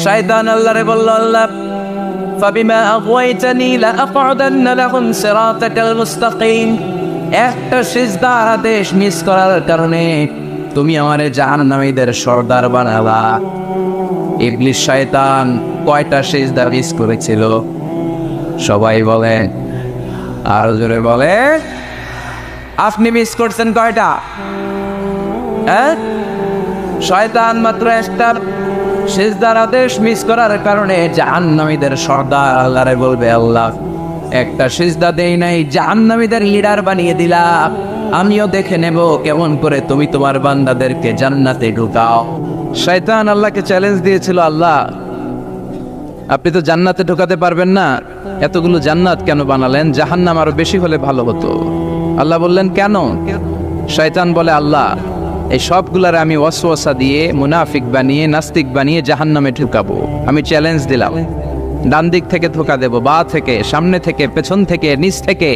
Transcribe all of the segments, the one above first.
শয়তান আল্লাহরে বলল, আল্লাহ ফাবিমা আগওয়াইতানি লাআকউদান্না লাহুম সিরাতাকাল মুস্তাকিম, একটা সিজদার আদেশ মিস করার কারণে তুমি আমারে জাহান্নামীদের সর্দার বানালা। ইবলিস শয়তান কয়টা সিজদা মিস করেছিল? সবাই বলে, আর জোরে বলে, আপনি মিস করছেন কয়টা? শয়তান মাত্র একটা সিজদার আদেশ মিস করার কারণে জাহান্নামীদের সর্দার আল্লাহরে বলবে, আল্লাহ একটা সিজদা দেই নাই, জাহান্নামীদের লিডার বানিয়ে দিলা, আমিও দেখে নেব কেমন করে তুমি তোমার বান্দাদেরকে জান্নাতে ঢুকাও। শয়তান আল্লাহকে চ্যালেঞ্জ দিয়েছিল, আল্লাহ আপনি তো জান্নাতে ঢোকাতে পারবেন না, এতগুলো জান্নাত কেন বানালেন? জাহান্নাম আরো বেশি হলে ভালো হতো। আল্লাহ বললেন, কেন? শয়তান বলে, আল্লাহ এই সবগুলার আমি ওয়াসওয়াসা দিয়ে মুনাফিক বানিয়ে নাস্তিক বানিয়ে জাহান্নামে ঢুকাবো। আমি চ্যালেঞ্জ দিলাম, ডান দিক থেকে ধোকা দেব, বা থেকে, সামনে থেকে, পেছন থেকে, নিচ থেকে,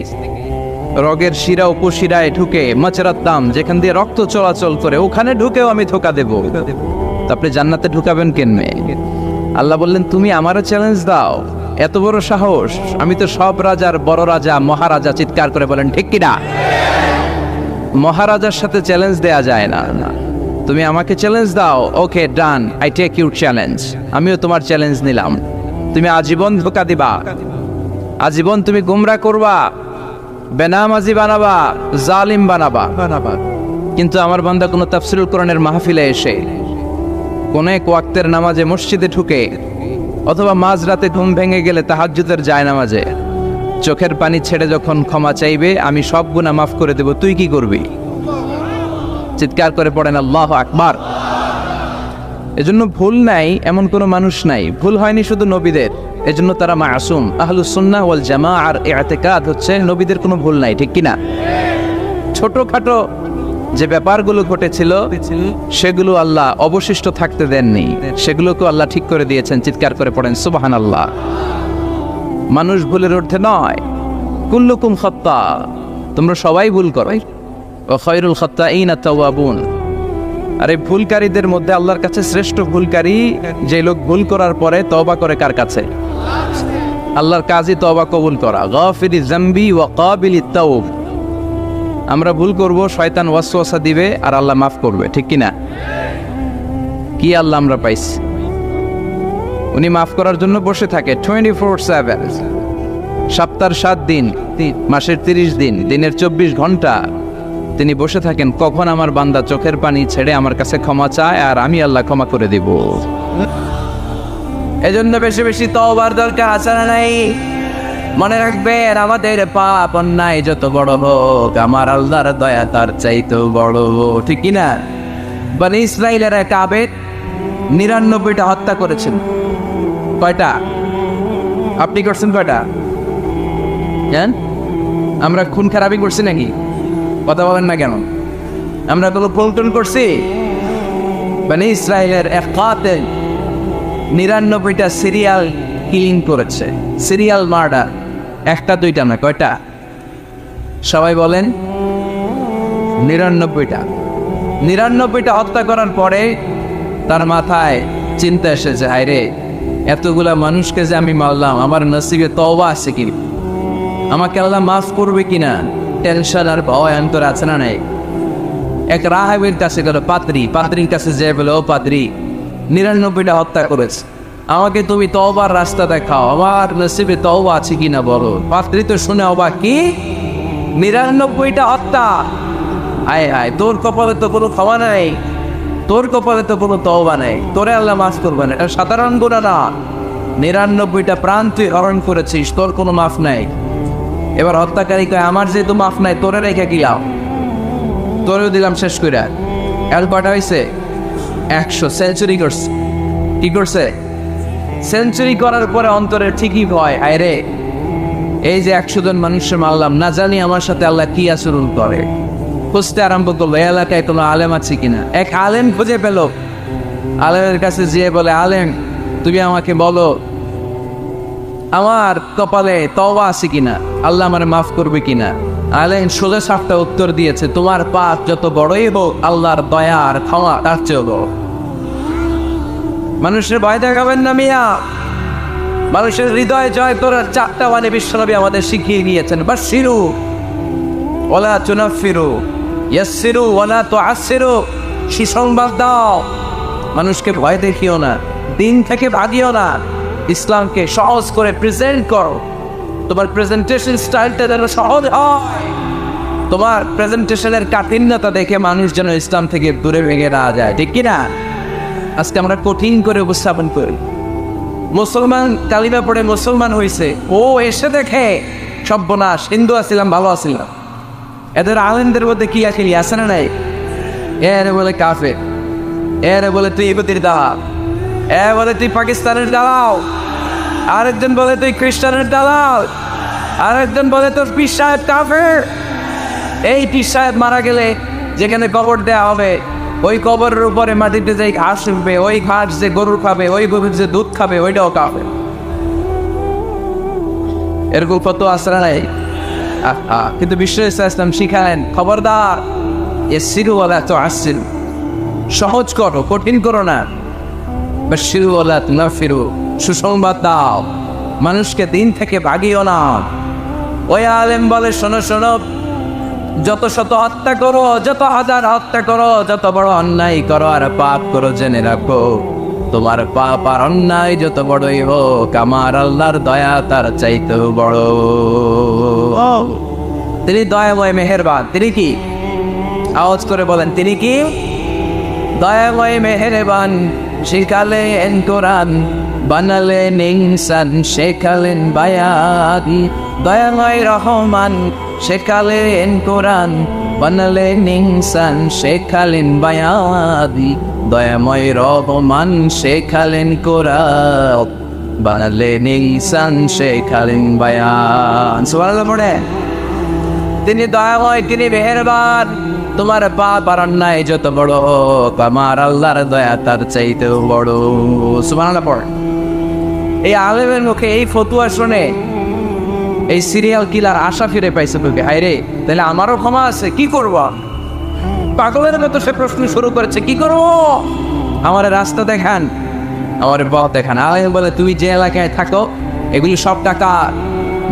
রগের শিরা উপশিরায় ঢুকে, মাচরাত্তাম যেখান দিয়ে রক্ত চলাচল করে ওখানে ঢুকেও আমি ধোকা দেব। আপনি জান্নাতে ঢুকাবেন কেনমে? আল্লাহ বললেন, তুমি আমারও চ্যালেঞ্জ দাও, এত বড় সাহস? আমি তো সব রাজার বড় রাজা, মহারাজা। চিৎকার করে বলেন ঠিক কিনা? মহারাজার সাথে চ্যালেঞ্জ দেয়া যায় না। তুমি আমাকে চ্যালেঞ্জ দাও, ওকে ডান, আই টেক ইউর চ্যালেঞ্জ। আমিও তোমার চ্যালেঞ্জ নিলাম। তুমি আজীবন ধোকা দিবা, আজীবন তুমি গুমরা করবা, বেনামাজি বানাবা, জালিম বানাবা। কিন্তু আমার বান্দা কোনো তাফসীরুল কোরআনের মাহফিলে এসে কোন এক ওয়াক্তের নামাজে মসজিদে ঢুকে অথবা মাঝরাতে ঘুম ভেঙে গেলে তাহাজ্জুদের জায়নামাজে চোখের পানি ছেড়ে যখন ক্ষমা চাইবে, আমি সব গুনাহ মাফ করে দেব, তুই কি করবি? চিৎকার করে পড়েন আল্লাহু আকবার। এজন্য ভুল নাই এমন কোনো মানুষ নাই, ভুল হয়নি শুধু নবীদের, এজন্য তারা মাসুম। আহলুস সুন্নাহ ওয়াল জামাআর ইতিকাদ হচ্ছে নবীদের কোনো ভুল নাই, ঠিক কিনা? ছোটখাটো যে ব্যাপারগুলো ঘটেছিল সেগুলো আল্লাহ অবশিষ্ট থাকতে দেননি, সেগুলোকে আল্লাহ ঠিক করে দিয়েছেন। চিৎকার করে পড়েন সুবহানাল্লাহ। মানুষ ভুলের ঊর্ধ্বে নয়, কুল্লুকুম খাত্তা, তোমরা সবাই ভুল করো, ওয়া খায়রুল খাত্তাইনা তাওয়াবুন। আর এই ভুলকারীদের মধ্যে আল্লাহর কাছে শ্রেষ্ঠ ভুলকারী যে লোক ভুল করার পরে তওবা করে। কার কাছে? আল্লাহর কাজই তওবা কবুল করা। গাফিরিজ যামবি ওয়া কাবিলিত তাওব। আমরা ভুল করব, শয়তান ওয়াসওয়াসা দিবে আর আল্লাহ মাফ করবে, ঠিক কিনা? কি আল্লাহ আমরা পাইছি, উনি মাফ করার জন্য বসে থাকে 24/7, সপ্তাহের 7 দিন, মাসের 30 দিন, দিনের 24 ঘন্টা তিনি বসে থাকেন, কখন আমার বান্দা চোখের পানি ছেড়ে আমার কাছে ক্ষমা চায় আর আমি আল্লাহ ক্ষমা করে দিব। এজন্য বেশি বেশি তওবার দরকার আছে না নাই? মনে রাখবেন, আমাদের পাপ অন্যায় যত বড় হোক, আমার আল্লাহর দয়া তার চাইতেও বড়, ঠিক কিনা? বনি ইসরাইলের এক আবেদ 99টা হত্যা করেছেন। কয়টা? আপনি করছেন কয়টা? জান, আমরা খুন খারাপি করছি নাকি? কথা বলেন না কেন? আমরা তো পল্টন করছি। বনি ইসরাইলের এক কাতিল 99টা সিরিয়াল কিলিং করেছে, সিরিয়াল মার্ডার। একটা দুইটা না, কয়টা? সবাই বলেন 99টা। 99টা হত্যা করার পরে তার মাথায় চিন্তা এসেছে, হায়রে এতগুলা মানুষকে যে আমি মারলাম, আমার নসিবে তওবা আছে কি? আমাকে আল্লাহ মাফ করবে কিনা? টেনশন আর ভয় অন্তর আছে না নাই? এক রাহাবের কাছে গেল, পাত্রীর কাছে যে বলে, ও পাত্রী, 99টা হত্যা করেছে, আমাকে তুমি তওবার রাস্তা দেখাও, আমার নসিবে তওবা আছে কিনা বলো। পাত্রী তো শুনে অবাক, কি 99টা হত্যা? আয় হায়, তোর কপালে তো কোনো ক্ষমা নাই, তোর কপালে তো কোনো তওবা নাই, তোরে আল্লাহ মাফ করবে না। এটা সাধারণ গুনাহ না, 99টা প্রাণ তুই হরণ করেছিস, তোর কোনো মাফ নাই। এবার হত্যাকারী কয়, আমার যেহেতু মাফ নাই, তোরে রেখে গেলাম, তোরেও দিলাম শেষ করে। আর কটা হয়েছে? 100 সেঞ্চুরি করছে। কি করছে? সেঞ্চুরি করার পরে অন্তরে ঠিকই ভয়, আরে এই যে 100 জন মানুষের মারলাম, না জানি আমার সাথে আল্লাহ কি আচরণ করে। খুঁজতে আরম্ভ করলো এলাকায় কোনো আলেম আছে কিনা। এক আলেম খুঁজে পেল, আলেমের কাছে যেয়ে বলে, আলেম তুমি আমাকে বলো আমার কপালে তওবা আছে কিনা, আল্লাহ আমারে মাফ করবে কিনা। আলেম সোজা সাপটা উত্তর দিয়েছে, তোমার পাপ যত বড়ই হোক, আল্লাহর দয়া আর ক্ষমা তার চেয়েও বড়। মানুষের ভয় দেখাবেন না মিয়া। মানুষের হৃদয় জয় করার 4টা বাণী বিশ্বনবী আমাদের শিখিয়ে গিয়েছেন। বাশশিরু ওয়ালা তুনাফিরু, ইয়াসসিরু ওয়ালা তুআসসিরু। সুসংবাদ দাও, মানুষকে ভয় দেখিও না, দিন থেকে ভাগিও না, ইসলামকে সহজ করে প্রেজেন্ট করো। তোমার প্রেজেন্টেশন স্টাইলটা যেন সহজ হয়, তোমার প্রেজেন্টেশনের কাঠিন্যতা দেখে মানুষ যেন ইসলাম থেকে দূরে ভেঙে না যায়, ঠিক কিনা? আজকে আমরা কঠিন করে উপস্থাপন করি। মুসলমান কালিমা পড়ে মুসলমান হয়েছে, ও এসে দেখে সর্বনাশ, হিন্দু আসছিলাম ভালো আসছিলাম। এদের আলেমদের মধ্যে কি আখিলি আছে না নাই? এরে বলে কাফের, এরে বলে তুই ইহুদির দালাল, এ বলে তুই পাকিস্তানের দালাল, আরেকজন বলে তুই খ্রিস্টানের দালাল, আরেকজন বলে তোর পীর সাহেব কাফের। এই পীর সাহেব মারা গেলে যেখানে কবর দেওয়া হবে, ওই কবরের উপরে মাটিতে যে ঘাস উঠবে, ওই ঘাস যে গরুর খাবে, ওই গরুর যে দুধ খাবে, ওইটাও খাবে। এরকম কত আসরা নাই? কিন্তু বিশ্ব ইসলাম শিখালেন, খবরদার, ইয়াসসিরু ওয়ালা তুআসসিরু, সহজ করো, কঠিন করো না। বাশশিরু ওয়ালা তুনাফিরু, সুসংবাদ দাও, মানুষকে দিন থেকে ভাগিও না। ওই আলেম বলে, শোনো শোনো, যত শত হত্যা করো, যত হাজার হত্যা করো, যত বড় অন্যায় করো আর পাপ করো, জেনে রাখো তোমার পাপ আর অন্যায় যত বড়ই হোক, আমার আল্লাহর দয়া তার চাইতেও বড়। তিনি দয়াময় মেহেরবান। তিনি কি? আওয়াজ করে বলেন, তিনি কি? দয়াময় মেহেরবান। শিখালেন কোরআন, বানালেন ইনসান, শেখালেন বায়ান। দয়াময় রহমান, শেখালেন কোরআন, বানালেন ইনসান, শেখালেন বায়ান। দয়াময় রহমান, শেখালেন কোরআন, বানালেন ইনসান, শেখালেন বায়ান। সুবহানাল্লাহ পড়ে। তিনি দয়াময়, তিনি মেহেরবান। তোমার পাপ আর অন্যায় যত বড় হোক, আমার আল্লাহর দয়া তার চাইতেও বড়। সুবহানাল্লাহ পড়ে। এই আলেমের মুখে এই ফতুয়া শুনে এই সিরিয়াল কিলার আশা ফিরে পাইছে বুকে। হায় রে, তাহলে আমারও ক্ষমা আছে, কি করব? পাগলের মতো সে প্রশ্ন শুরু করেছে, কি করব? আমার রাস্তা দেখান, আমার পথ দেখান। আলেম বলে, তুমি যে এলাকায় থাকো এগুলি সব টাকা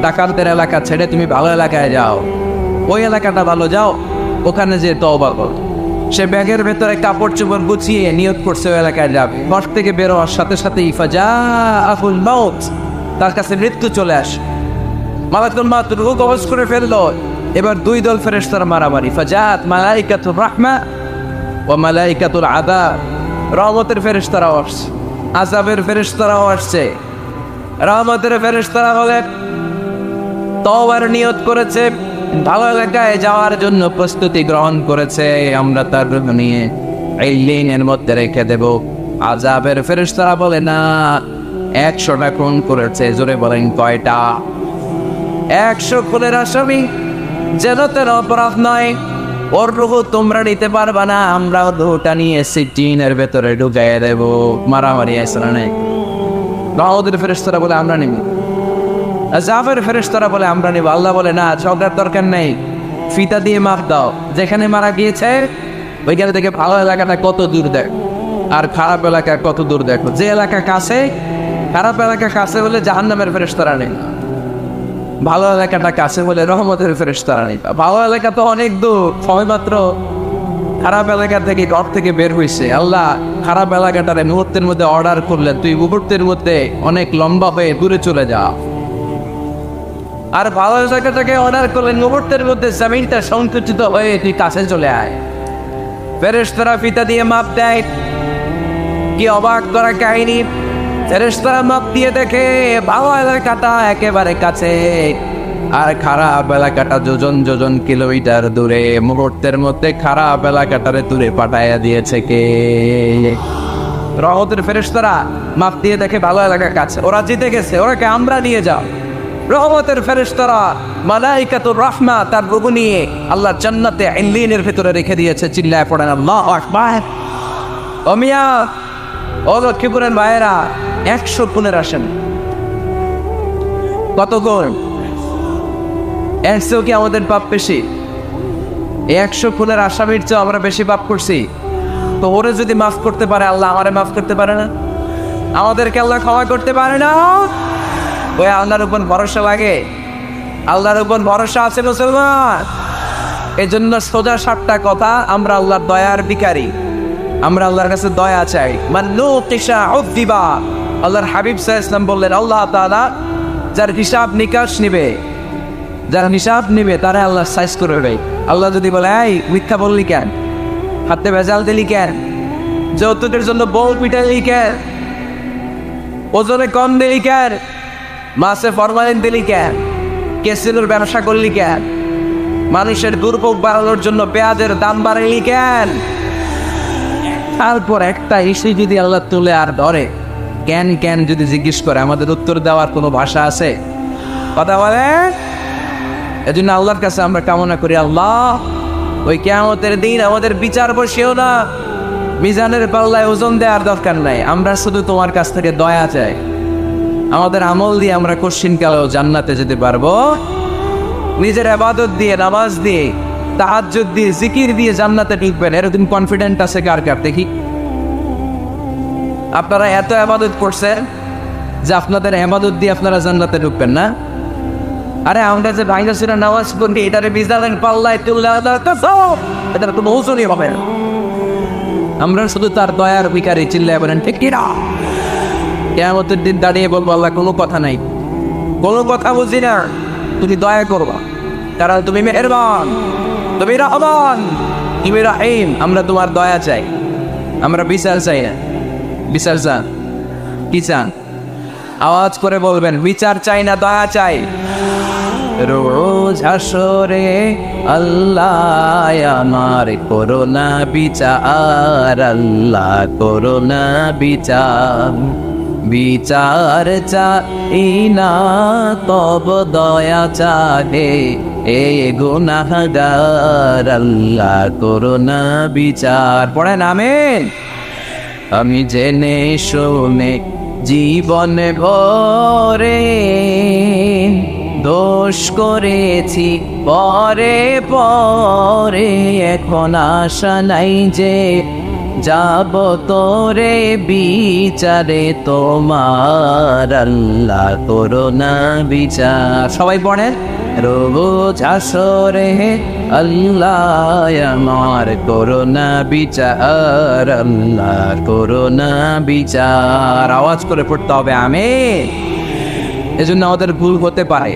ডাকাতের এলাকা ছেড়ে তুমি ভালো এলাকায় যাও, ওই এলাকাটা ভালো, যাও ওখানে যে তওবা করো। সে ব্যাগের ভেতরে কাপড় চোপড় গুছিয়ে নিয়ত করছে ওই এলাকায় যাবে। ঘর থেকে বেরোয়ার সাথে সাথে ইফাজাহুল মাউত, তার কাছে মৃত্যু চলে আসে। মালাকুল মাউত রূহ কবজ করে ফেললো। এবার 2 দল ফেরেশতার মারামারি। ফাজাত মালাইকাতুর রাহমা ওয়া মালাইকাতুল আযাব। রহমতের ফেরেশতারাও আসছে, আযাবের ফেরেশতারাও আসছে। রহমতের ফেরেশতারা হলে তওবার নিয়ত করেছে, ভালো এলাকায় যাওয়ার জন্য প্রস্তুতি গ্রহণ করেছে, আমরা তার রূহ নিয়ে ইল্লিনের মধ্যে রেখে দেব। আযাবের ফেরেশতারা বলে, না, 100টা খুন করেছে। জোরে বলেন, কয়টা? 100 খুনের আসামি, যেন তেন অপরাধ নয়। ওর রূহ তোমরা নিতে পারবা না, আমরা রূহটা নিয়ে সিজিনের ভেতরে ঢুকাইয়ে দেব। মারামারি আছে না নাই? রহমতের ফেরেশতারা বলে, আমরা নিব। আযাবের ফেরেশতারা বলে, আমরা নিব। আল্লাহ বলে, না, ঝগড়ার দরকার নেই, ফিতা দিয়ে মাপ দাও। যেখানে মারা গিয়েছে ওইখানে থেকে ভালো এলাকাটা কত দূর দেখ, আর খারাপ এলাকা কত দূর দেখো। যে এলাকা কাছে, খারাপ এলাকা কাছে বলে জাহান্নামের ফেরেশতারা নেই, ভালো এলাকাটা কাছে বলে রহমতের ফেরেশতারা নেই। ভালো এলাকা তো অনেক দূর, সবেমাত্র খারাপ এলাকা থেকে ঘর থেকে বের হয়েছে। আল্লাহ খারাপ এলাকাটারে মুহূর্তের মধ্যে অর্ডার করলেন, তুই মুহূর্তের মধ্যে অনেক লম্বা হয়ে দূরে চলে যা। আর ভালো জায়গাটাকে অর্ডার করলেন, মুহূর্তের মধ্যে জমিনটা সংকুচিত হয়ে তুই কাছে চলে আয়। ফেরেশতারা ফিতা দিয়ে মাপ দেয়। কি অবাক করা কাহিনী! ফেরেশতারা মাপ দিয়ে দেখে ভালো এলাকাটা একেবারে কাছে, আর খারাপ এলাকাটা যোজন যোজন কিলোমিটার দূরে। মুহূর্তের মধ্যে খারাপ এলাকাটারে দূরে পাঠাইয়া দিয়েছে কে? রহমতের ফেরেশতারা মাপ দিয়ে দেখে ভালো এলাকা কাছে, ওরা জিতে গেছে, ওরাকে আমরা নিয়ে যাও। রহমতের ফেরেশতারা মালাইকাতুর রাহমা তার রূহ নিয়ে আল্লাহ জান্নাতে ইল্লিনের ভিতরে রেখে দিয়েছে। চিল্লায় পড়েন আল্লাহু আকবার। ও মিয়া, ও লক্ষ্মীপুরের ভাইয়েরা, 100 খুনের আসেন। কত গুণ? 100 কি আমাদের পাপ বেশি? 100 খুনের আসামির চেয়ে আমরা বেশি পাপ করছি। তো ওরে যদি মাফ করতে পারে আল্লাহ, আমারে মাফ করতে পারে না? আমাদেরকে আল্লাহ ক্ষমা করতে পারে না? ওই আল্লাহর উপর ভরসা লাগে? আল্লাহর উপর ভরসা আছে মুসলমান? এই জন্য সোজা সাতটা কথা, আমরা আল্লাহর দয়ার ভিখারি, আমরা আল্লাহর কাছে দয়া চাই। আল্লাহর হাবিব সাল্লাল্লাহু আলাইহি ওয়াসাল্লাম বললেন, আল্লাহ তাআলা যার হিসাব নিকাশ নিবে, যার হিসাব নিবে তারা আল্লাহ সাইজ করবে। আল্লাহ যদি বলে, এই মিথ্যা বললি কেন, হাতে ভেজাল দিলি কেন, যৌতুকের জন্য বউ পিটালি কেন, ওজনে কম দিলি কেন, মাছে ফরমালিন দিলি কেন, কেসিনোর ব্যবসা করলি কেন, মানুষের দুর্ভোগ বাড়ানোর জন্য পেঁয়াজের দাম বাড়াইলি কেন, তারপর একটা ইস্যু যদি আল্লাহ তুলে আর ধরে কেন কেন যদি জিজ্ঞেস করে, আমাদের উত্তর দেওয়ার কোনো ভাষা আছে? কথা বলে। এজন্য আল্লাহর কাছে আমরা কামনা করি, আল্লাহ ওই কিয়ামতের দিন আমাদের বিচার বসিও না, মিজানের পাল্লায় ওজন দেওয়ার দরকার নাই, আমরা শুধু তোমার কাছ থেকে দয়া চাই। আমাদের আমল দিয়ে আমরা কশিনকালেও জান্নাতে যেতে পারবো, নিজের ইবাদত দিয়ে, নামাজ দিয়ে, তাহাজ্জুদ দিয়ে, জিকির দিয়ে জান্নাতে ঢুকবেন, এরকম কনফিডেন্ট আছে কার কার? দেখি। আপনারা এত ইবাদত করছেন যে আপনাদের ইবাদত দিয়ে আপনারা জান্নাতে ঢুকবেন না? আরে আমরা যে ভাইরা ছিল নামাজ পড়ি, এটারে মিজানের পাল্লায় তুলে এটার কোনো ওজনই হবে না। আমরা শুধু তার দয়ার ভিখারি, চিল্লায় বলেন ঠিক কি না? কিয়ামতের দিন দাঁড়িয়ে বলবো, আল্লাহ কোনো কথা নাই, কোনো কথা বুঝি না, তুমি দয়া করবা, কারণ তুমি মেহেরবান, তুমি রহমান, তুমি রহিম। আমরা তোমার দয়া চাই, আমরা বিচার চাই না। বিচার চান? কি চান? আওয়াজ করে বলবেন, বিচার চাই না, দয়া চাই। রোজ হাসরে আল্লাহ আমার করোনা বিচার, আল্লাহ করোনা বিচার, বিচার চাই না তব দয়া চাহে এ গুনাহগার, আল্লাহ করোনা বিচার। পড়েন আমিন। আমি জেনে শুনে জীবন ভরে দোষ করেছি পরে পরে, এখন আশা নাই যে যাব তোরে বিচারে তোমার, আল্লাহ করোনা বিচার। সবাই পড়েন, রোজ হাসরে আল্লাহ আমার করোনা বিচার, আল্লাহ করোনা বিচার। আওয়াজ করে পড়তে হবে আমিন। এজন্য আমাদের ভুল হতে পারে,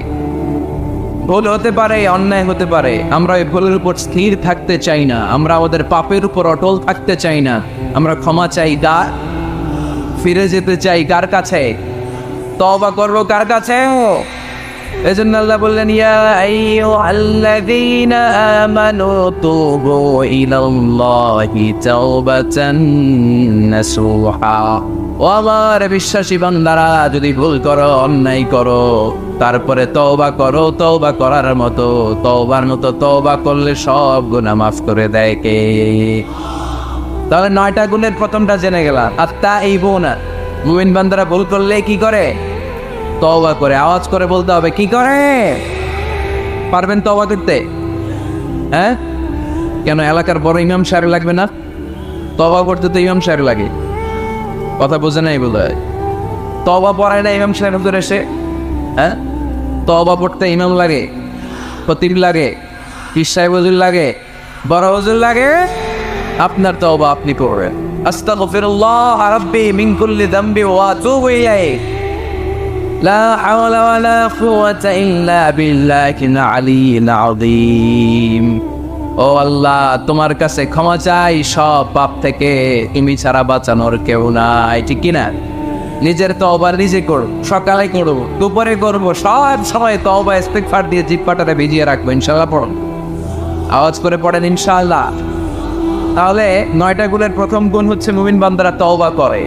ভুল হতে পারে, অন্যায় হতে পারে, আমরা ওই ভুলের উপর স্থির থাকতে চাই না, আমরা আমাদের পাপের উপর অটল থাকতে চাই না, আমরা ক্ষমা চাই, ফিরে যেতে চাই কার কাছে? তওবা করব কার কাছে? এজন্য আল্লাহ বললেন, ইয়া আইয়ুহাল্লাযীনা আমানু তুবু ইলাল্লাহি তাওবাতান নাসুহা। ও আমার বিশ্বাসী বান্দারা, যদি ভুল করো, অন্যায় করো, তারপরে তওবা করো, তওবা করার মতো, তওবার মতো তওবা করলে সব গুনাহ মাফ করে দেয় কে? তাহলে 9টা গুণের প্রথমটা জেনে গেলাম। আত-তাইবুনা, মুমিন বান্দারা ভুল করলে কি করে? তওবা করে। আওয়াজ করে বলতে হবে, কি করে? পারবেন তওবা করতে? হ্যাঁ, কেন এলাকার বড় ইমাম সাহেব লাগবে না? তওবা করতে তো ইমাম সাহেব লাগে। কথা বোঝে নাই বলে তওবা পড়ায় না ইমাম সাহেব হুজুর এসে? হ্যাঁ, তওবা পড়তে ইমাম লাগে, খতিব লাগে, পীর সাহেব হুজুর লাগে, বড় হুজুর লাগে। আপনার তওবা আপনি করবেন। আস্তাগফিরুল্লাহ রাব্বি মিন কুল্লি যামবি ওয়া আতুবু ইলাইহি, লা হাওলা ওয়ালা কুওয়াতা ইল্লা বিল্লাহিল আলিয়্যিল আযীম। ও আল্লাহ, তোমার কাছে ক্ষমা চাই সব পাপ থেকে, তুমি ছাড়া বাঁচানোর কেউ নাই। ঠিক কিনা? নিজের তওবা নিজে করো, সকালে করব, দুপুরে করব, সব সময় তওবা ইস্তিগফার দিয়ে জিহ্বাটারে ভিজিয়ে রাখবো। ইনশাআল্লাহ পড়ুন, আওয়াজ করে পড়েন ইনশাআল্লাহ। তাহলে 9টা গুণের প্রথম গুণ হচ্ছে মুমিন বান্দারা তওবা করে।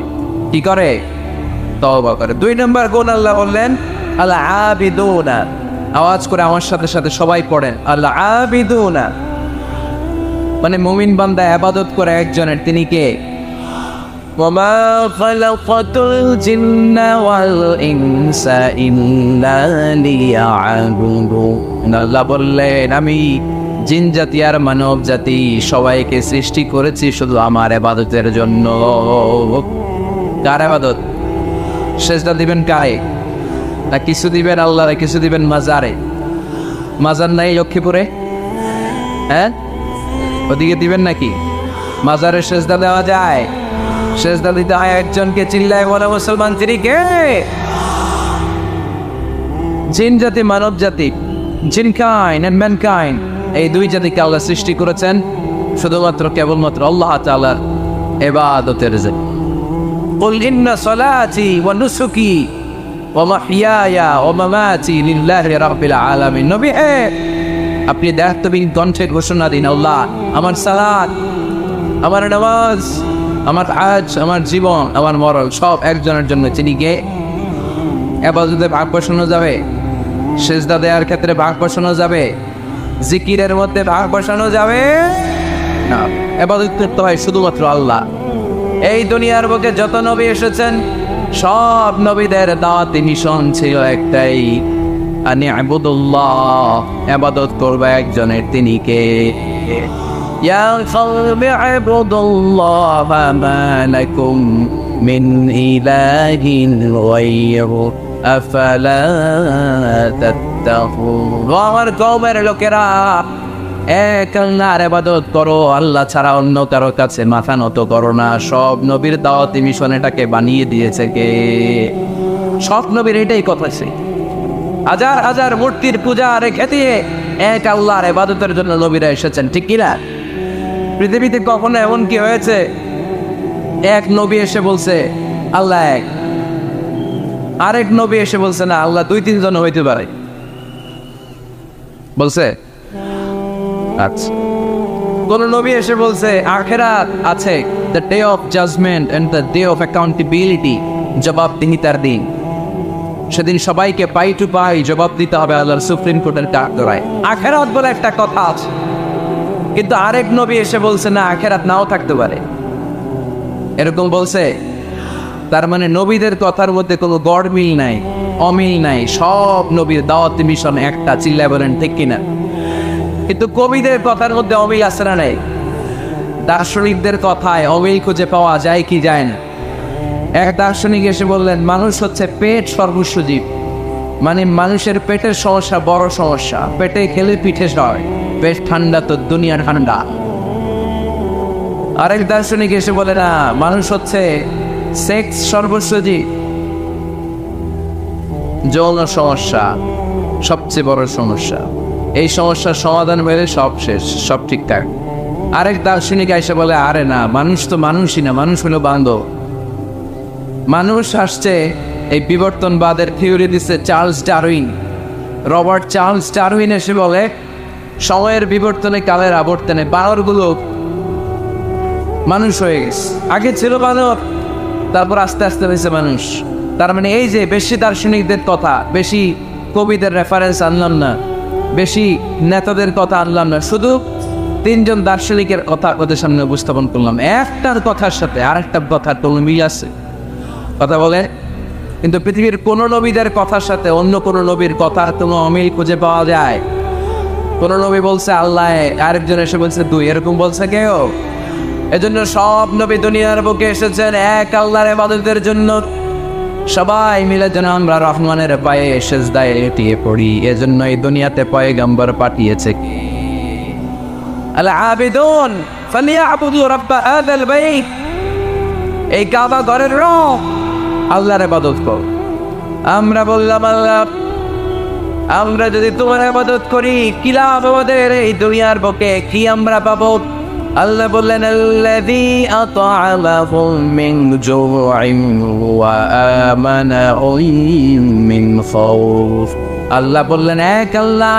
কি করে? তওবা করে। 2 নম্বর গুণ আল্লাহ বললেন আল আবিদুনা। আওয়াজ করে আমার সাথে সাথে সবাই পড়েন, আল আবিদুনা মানে মুমিন বান্দা ইবাদত করে একজনের, তিনি কে? ওয়ামা খালাকাতুল জিন্না ওয়াল ইনসা ইল্লা লিয়াবুদুন। আল্লাহ বললেন, আমি জিন জাতি আর মানব জাতি সবাইকে সৃষ্টি করেছি শুধু আমার ইবাদতের জন্য। কার ইবাদত? সেজদা দিবেন কায়ে, না কিছু দিবেন আল্লাহরে, কিছু দিবেন মাজারে? মাজার নাই লক্ষ্মীপুরে? হ্যাঁ, ওদিকে দিবেন নাকি? মাজারে সেজদা দেওয়া যায়? সেজদা দিতে হয় একজনকে। চিল্লায় বলে মুসলমান, তিনি কে? জিন জাতি, মানব জাতি, জিন কাইন্ড এন্ড ম্যানকাইন্ড, এই দুই জাতিকে আল্লাহ সৃষ্টি করেছেন শুধুমাত্র কেবলমাত্র আল্লাহ তাআলার ইবাদতের জন্য। কুল ইন্না সলাতি ওয়া নুসুকি ওয়া মাহইয়ায়া ওয়া মামাতি লিল্লাহি রাব্বিল আলামিন। নবী হে, আপনি দায়িত্বহীন কণ্ঠে ঘোষণা দিন, আল্লাহ, আমার সালাত, আমার নামাজ, আমার হজ, আমার জীবন, আমার মরণ সব একজনের জন্য। তিনি কে? ইবাদতে ভাগ বসানো যাবে? সেজদা দেওয়ার ক্ষেত্রে ভাগ বসানো যাবে? জিকিরের মধ্যে ভাগ বসানো যাবে না। ইবাদত করতে হয় শুধুমাত্র আল্লাহ। এই দুনিয়ার বুকে যত নবী এসেছেন সব নবীদের দাওয়াতি মিশন ছিল একটাই, আনি ইবাদুল্লাহ, ইবাদত করবে একজনের, তিনি কে? ইয়া কওমি ইবাদুল্লাহ মা লাকুম মিন ইলাহিন গায়রু আফালা তাত্তাকুন। আমার কওমের লোকেরা, এক আল্লাহর ইবাদত করো, আল্লাহ ছাড়া অন্য কারো কাছে মাথা নত করো না। সব নবীর দাওয়াতি মিশন এটাকে বানিয়ে দিয়েছে কে? সব নবীর এটাই কথা ছিল। হাজার হাজার মূর্তির পূজা রেখে দিয়ে এক আল্লাহর ইবাদতের জন্য নবীরা এসেছেন, ঠিক কিনা? পৃথিবীতে কখনো এমন কি হয়েছে এক নবী এসে বলছে আল্লাহ এক, আরেক নবী এসে বলছে না আল্লাহ দুই তিনজন হইতে পারে? বলছে? আচ্ছা, কোন নবী এসে বলছে আখিরাত আছে, the day of judgment and the day of accountability, জবাবদিহিতার দিন, সেদিন সবাইকে পাই টু পাই জবাব দিতে হবে আল্লাহর সুপ্রিম কোর্টের কাঠগড়ায়। আখিরাত বলে একটা কথা আছে, কিন্তু আরেক নবী এসে বলছে না আখিরাত নাও থাকতে পারে, এরকম বলছে। তার মানে নবীদের কথার মধ্যে কোনো গড়মিল নাই, অমিল নাই। সব নবীর দাওয়াতি মিশন একটা, চিল্লায় বলেন ঠিক কিনা? কিন্তু কবিদের কথার মধ্যে অমিল আছে না নাই? দার্শনিকদের কথায় অমিল খুঁজে পাওয়া যায় কি যায় না? এক দার্শনিক এসে বললেন মানুষ হচ্ছে পেট সর্বস্ব জীব, মানে মানুষের পেটের সমস্যা বড় সমস্যা, পেটে খেলে পিঠে সয়, পেট ঠান্ডা তো দুনিয়া ঠান্ডা। আরেক দার্শনিক এসে বলে না, মানুষ হচ্ছে সেক্স সর্বস্ব জীব, যৌন সমস্যা সবচেয়ে বড় সমস্যা, এই সমস্যার সমাধান হলে সব শেষ, সব ঠিকঠাক। আরেক দার্শনিক এসে বলে আরে না, মানুষ তো মানুষই না, মানুষ হলো বান্ধব। মানুষ আসছে, এই বিবর্তনবাদের থিওরি দিচ্ছে Charles Darwin, Robert Charles Darwin এসে বলে সময়ের বিবর্তনে কালের আবর্তনে বানরগুলো মানুষ হয়ে গেছে। আগে ছিল বানর, তারপর আস্তে আস্তে হয়েছে মানুষ। তার মানে এই যে বেশি দার্শনিকদের কথা, বেশি কবিদের রেফারেন্স আনলাম না, বেশি নেতাদের কথা আনলাম না, শুধু তিনজন দার্শনিকের কথা ওদের সামনে উপস্থাপন করলাম। একটার কথার সাথে আরেকটার কথার কোনো মিল আছে? কথা বলে। কিন্তু পৃথিবীর কোন নবীদের কথার সাথে অন্য কোন নবীর কথার কোনো অমিল খুঁজে পাওয়া যায়? কোন নবী বলছে আল্লাহ, আরেকজন এসে বলছে দুই, এরকম বলছে কেউ? এজন্য সব নবী দুনিয়ার বুকে এসেছেন এক আল্লাহর ইবাদতের জন্য। সবাই মিলে যেন আমরা রহমানের পায়ে সেজদায় এটিয়ে পড়ি। এজন্য এই দুনিয়াতে পয়গম্বর পাঠিয়েছে কে? আল আবিদুন ফালিয়াবুদু রাব্ব হাযাল বাইত, এই কাবা ঘরের রব আল্লাহর ইবাদত কর। আমরা বললাম আল্লাহ, আমরা যদি তোমার ইবাদত করি কি লাভ আমাদের এই দুনিয়ার বুকে, কি আমরা পাবো? আল্লাহ বললেন আল্লাযী আত'আমাহুম মিন জু'ইন ওয়া আমানাহুম মিন খাউফ। আল্লাহ বললেন এক আল্লাহ,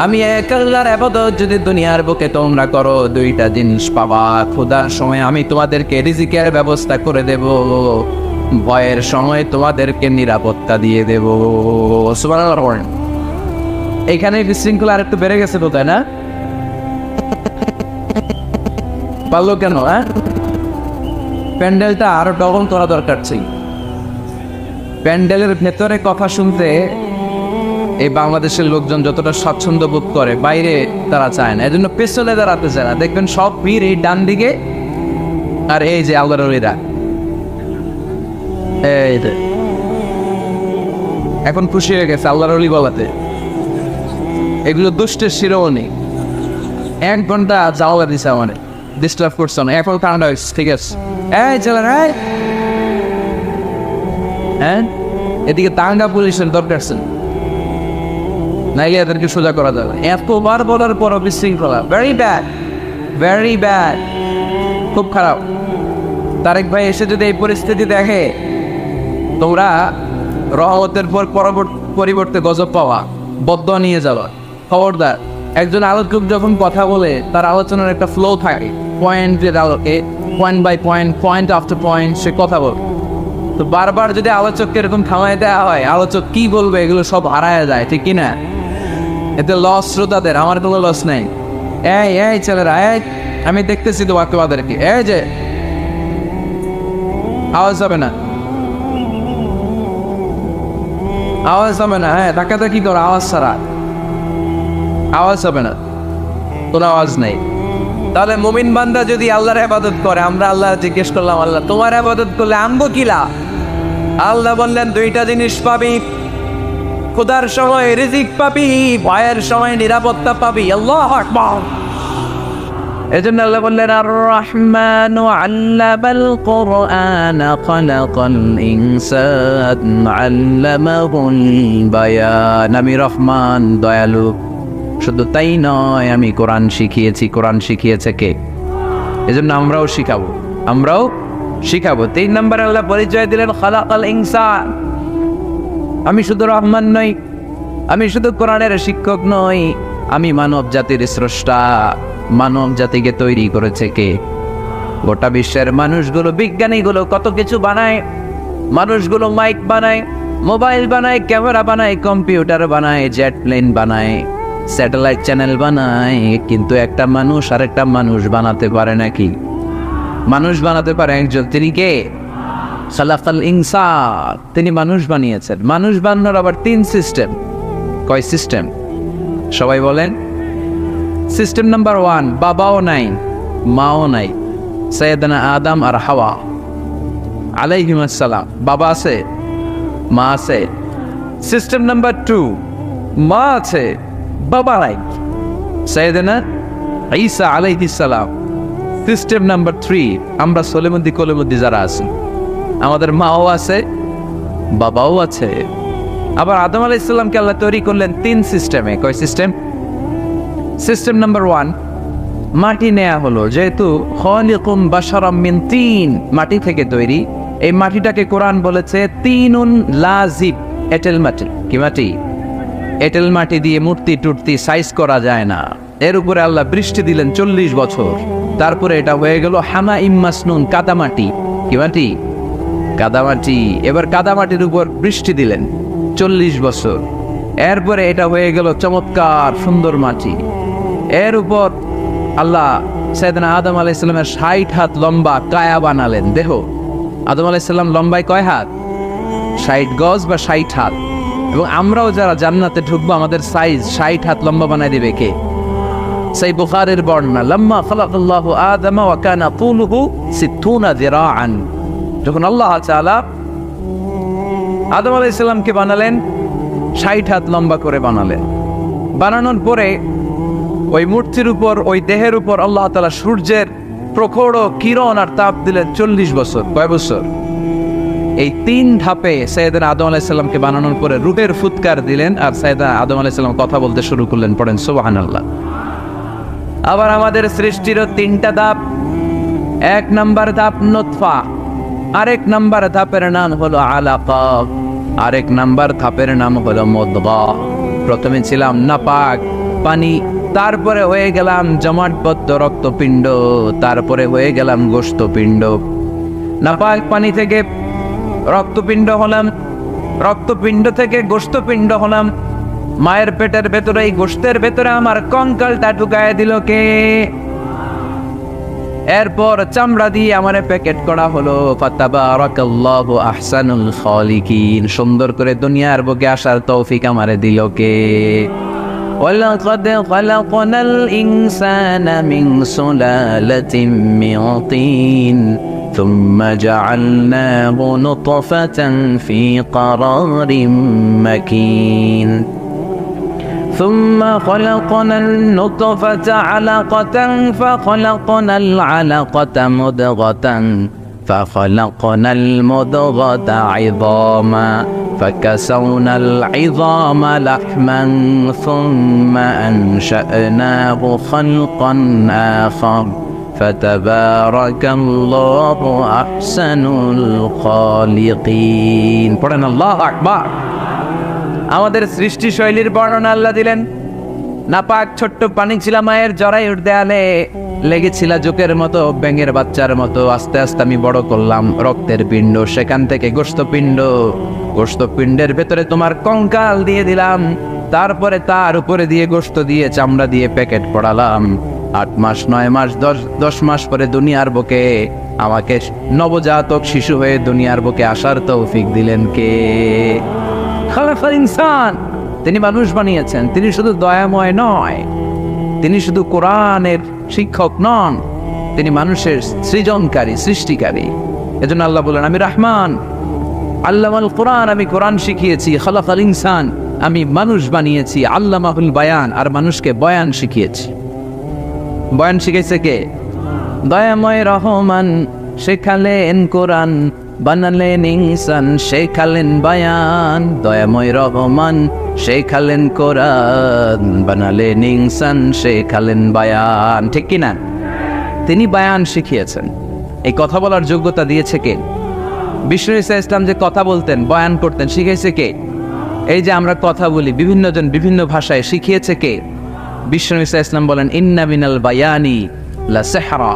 আমি এক আল্লাহর ইবাদত যদি দুনিয়ার বুকে তোমরা করো, দুইটা জিনিস পাবা। ক্ষুধার সময় আমি তোমাদেরকে রিজিকের ব্যবস্থা করে দেব, ভয়ের সময় তোমাদেরকে নিরাপত্তা দিয়ে দেব। সুবহানাল্লাহ। এখানে বিশৃঙ্খলা আর একটু বেড়ে গেছে তো, তাই না? পারলো কেন? হ্যাঁ, প্যান্ডেলটা আরো ডবল করা দরকার ছিল। প্যান্ডেলের ভেতরে কথা শুনতে এই বাংলাদেশের লোকজন যতটা স্বাচ্ছন্দ্য বোধ করে, বাইরে তারা চায় না। এজন্য পেছনে দাঁড়াতে চায় না। দেখবেন সব ভিড় এই ডান দিকে, আর এই যে আল্লাহর ওলিরা, এই এখন খুশি হয়ে গেছে আল্লাহর ওলি বলাতে। এগুলো দুষ্টের শিরোমণি। 1 ঘন্টা জাওয়া দিছে আমার, ডিস্টার্ব করছে না। এখন ঠান্ডা হয়েছে, ঠিক আছে। এই চলে রায়, হ্যাঁ এদিকে তাঙ্গা পুলিশের দরকার আছে, নাইলে এদেরকে সোজা করা যাবে। এতবার বলার পর বিশৃঙ্খলা, ভেরি ব্যাড, ভেরি ব্যাড, খুব খারাপ। তারেক ভাই এসে যদি এই পরিস্থিতি দেখে, তোমরা রহমতের পর পরিবর্তে গজব পাওয়া, বদদোয়া নিয়ে যাওয়া। খবরদার, একজন আলোচক যখন কথা বলে তার আলোচনার একটা ফ্লো থাকে, পয়েন্টের আলোকে, point by point, point after point সে কথা বলে। তো বারবার যদি আলোচককে এরকম থামাই দেওয়া হয়, আলোচক কি বলবে এগুলো সব হারায় যায়, ঠিক কিনা? এতে লস শ্রোতাদের, আমার কোনো লস নেই। এই ছেলেরা, আমি দেখতেছি তো বাক্যবাদেরকে, এই যে আওয়াজ হবে না, আওয়াজ হবে না, হ্যাঁ ধাক্কাটা কি করো, আওয়াজ ছাড়া আওয়াজ হবে না, কোনো আওয়াজ নেই। তাহলে মুমিন বান্দা যদি আল্লাহর ইবাদত করে, আমরা আল্লাহ জিজ্ঞেস করলাম, আল্লাহ তোমার ইবাদত করলে আমগো কিলা? আল্লাহ বললেন 2টা জিনিস পাবি, খোদার সময় রিজিক পাবি, ভয়ের সময় নিরাপত্তা পাবি। আল্লাহু আকবার। এজন্য আল্লাহ বললেন আর রহমানু আল্লামাল কুরআন খালাকাল ইনসান আল্লামাহুল বায়ান। আমি রহমান, দয়ালু। শুধু তাই নয়, আমি কোরআন শিখিয়েছি। কোরআন শিখিয়েছে কে? এজন্য আমরাও শিখাবো, আমরাও শিখাবো। 3 নম্বরে আল্লাহ পরিচয় দিলেন খালাকাল ইনসান। আমি শুধু রহমান নই, আমি শুধু কোরআনের শিক্ষক নই, আমি মানব জাতির স্রষ্টা। মানব জাতিকে তৈরি করেছে কে? গোটা বিশ্বের মানুষগুলো, বিজ্ঞানীগুলো কত কিছু বানায়। মানুষগুলো মাইক বানায়, মোবাইল বানায়, ক্যামেরা বানায়, কম্পিউটার বানায়, জেট প্লেন বানায়, স্যাটেলাইট চ্যানেল বানায়, কিন্তু একটা মানুষ আর একটা মানুষ বানাতে পারে নাকি? মানুষ বানাতে পারে একজন, তিনি কে? খালাকাল ইনসান, তিনি মানুষ বানিয়েছেন। মানুষ বানানোর আবার 3 সিস্টেম। কয় সিস্টেম? সবাই বলেন। সিস্টেম নাম্বার 1, বাবাও নাই, মাও নাই, সাইয়েদানা আদম আর হাওয়া আলাইহিস সালাম। বাবা আছে, মা আছে। সিস্টেম নাম্বার 2, মা আছে, বাবা নাই, সাইয়েদানা ঈসা আলাইহিস সালাম। সিস্টেম নাম্বার 3, আমরা সলিমুদ্দি কলিমুদ্দি যারা আছি, আমাদের মাও আছে, বাবাও আছে। আবার আদম আলাইহিস সালামকে আল্লাহ তৈরি করলেন 3 সিস্টেমে। কয় সিস্টেম? সিস্টেম নাম্বার 1, মাটি নেয়া হলো, যেহেতু খালিকুম বাশারাম মিন তিন, মাটি থেকে তৈরি। এই মাটিটাকে কোরআন বলেছে তিনুন লাজিব, এঁটেল মাটি। কি মাটি? এঁটেল মাটি দিয়ে মূর্তি টুর্তি সাইজ করা যায় না। এর উপরে আল্লাহ বৃষ্টি দিলেন 40 বছর, তারপরে এটা হয়ে গেল হামা ইম্মাসনুন, কাদামাটি। কি মাটি? কাদামাটি। এবার কাদামাটির উপর বৃষ্টি দিলেন 40 বছর, এরপরে এটা হয়ে গেল চমৎকার সুন্দর মাটি। এর উপর আল্লাহ সাইয়েদনা আদম আলাইহিস সালামের 60 হাত লম্বা কায়া বানালেন, দেহ। আদম আলাইহিস সালাম লম্বায় কয় হাত? 60 গজ বা 60 হাত। এবং আমরাও যারা জান্নাতে ঢুকবো, আমাদের সাইজ 60 হাত লম্বা বানাই দিবে কে? সেই বুখারীর বর্ণনা, লাম্মা খালাকাল্লাহু আদম ওয়া কানা তুলুহু 60 যিরাআন। যখন আল্লাহ তাআলা আদম আলাইহিস সালামকে বানালেন, 60 হাত লম্বা করে বানালেন। বানানোর পরে ওই মূর্তির উপর, ওই দেহের উপর আল্লাহ তাআলা সূর্যের প্রখর কিরণ আর তাপ দিলেন 40 বছর। কয় বছর? এই 3 ধাপে সাইয়েদনা আদম আলাইহিস সালামকে বানানোর পরে রূহের ফুৎকার দিলেন, আর সাইয়েদনা আদম আলাইহিস সালাম কথা বলতে শুরু করলেন। পড়েন সুবহানাল্লাহ। আবার আমাদের সৃষ্টিরও 3টা ধাপ। 1 নাম্বার ধাপ নুতফা, আরেক নাম্বার ধাপের নাম হলো আলাকা, আরেক নাম্বার ধাপের নাম হলো মুদগা। প্রথমে ছিলাম নাপাক পানি, তারপরে হয়ে গেলাম জমাটবদ্ধ রক্তপিণ্ড, তারপরে হয়ে গেলাম গোশতপিণ্ড। নাপাক পানি থেকে রক্তপিণ্ড হলাম, রক্তপিণ্ড থেকে গোশতপিণ্ড হলাম। মায়ের পেটের ভেতরে, এই গোশতের ভেতরে আমার কঙ্কালটা ঢুকায় দিল কে? এরপর চামড়া দিয়ে আমারে প্যাকেট করা হলো। ফাতাবারাকাল্লাহু আহসানুল খালিকিন, সুন্দর করে দুনিয়ার বুকে আসার তৌফিক আমারে দিল কে? ওয়ালাকাদ খালাকনাল ইনসানা মিন সুলালাতিন মিন তিন ثم جعلناه نطفة في قرار مكين ثم خلقنا النطفة علقة فخلقنا العلقة مضغة فخلقنا المضغة عظاما فكسونا العظام لحما ثم أنشأناه خلقا آخر فتبارك الله أحسن الخالقين পড়েন আল্লাহু আকবার। আমাদের সৃষ্টি শৈলীর বর্ণনা আল্লাহ দিলেন। নাপাক ছোট্ট পানি ছিল মায়ের জরায়ুর দেয়ালে, লেগেছিল জোকের মতো, ব্যাঙের বাচ্চার মতো। আস্তে আস্তে আমি বড় করলাম রক্তের পিণ্ড, সেখান থেকে গোশতপিণ্ড, গোশতপিণ্ডের ভেতরে তোমার কঙ্কাল দিয়ে দিলাম, তারপরে তার উপরে দিয়ে গোশত দিয়ে চামড়া দিয়ে প্যাকেট পড়ালাম। 8 মাস 9 মাস 10 মাস পরে দুনিয়ার বুকে আমাকে নবজাতক শিশু হয়ে দুনিয়ার বুকে আসার তৌফিক দিলেন কে? খালাকাল ইনসান, তিনি মানুষ বানিয়েছেন। তিনি শুধু দয়াময় নয়, তিনি শুধু কোরআনের শিক্ষক নন, তিনি মানুষের সৃজনকারী, সৃষ্টিকারী। এজন্য আল্লাহ বলেন, আমি রহমান, আল্লামাল কোরআন, আমি কোরআন শিখিয়েছি। খালাকাল ইনসান, আমি মানুষ বানিয়েছি। আল্লামাহুল বায়ান, আর মানুষকে বয়ান শিখিয়েছি। বয়ান শিখেছে কে? দয়াময় রহমান শেখালেন কোরআন, বানালেন ইনসান শেখালেন বায়ান। দয়াময় রহমান শেখালেন কোরআন, বানালেন ইনসান শেখালেন বায়ান। ঠিক কিনা? তিনি বায়ান শিখিয়েছেন। এই কথা বলার যোগ্যতা দিয়েছে কে? বিষ্ণু ঈসা ইসলাম যে কথা বলতেন, বয়ান করতেন, শিখিয়েছে কে? এই যে আমরা কথা বলি বিভিন্ন জন বিভিন্ন ভাষায়, শিখিয়েছে কে? বিষ্ণু ঈসা ইসলাম বলেন, ইন্না মিনাল বায়ানি লা সিহরা,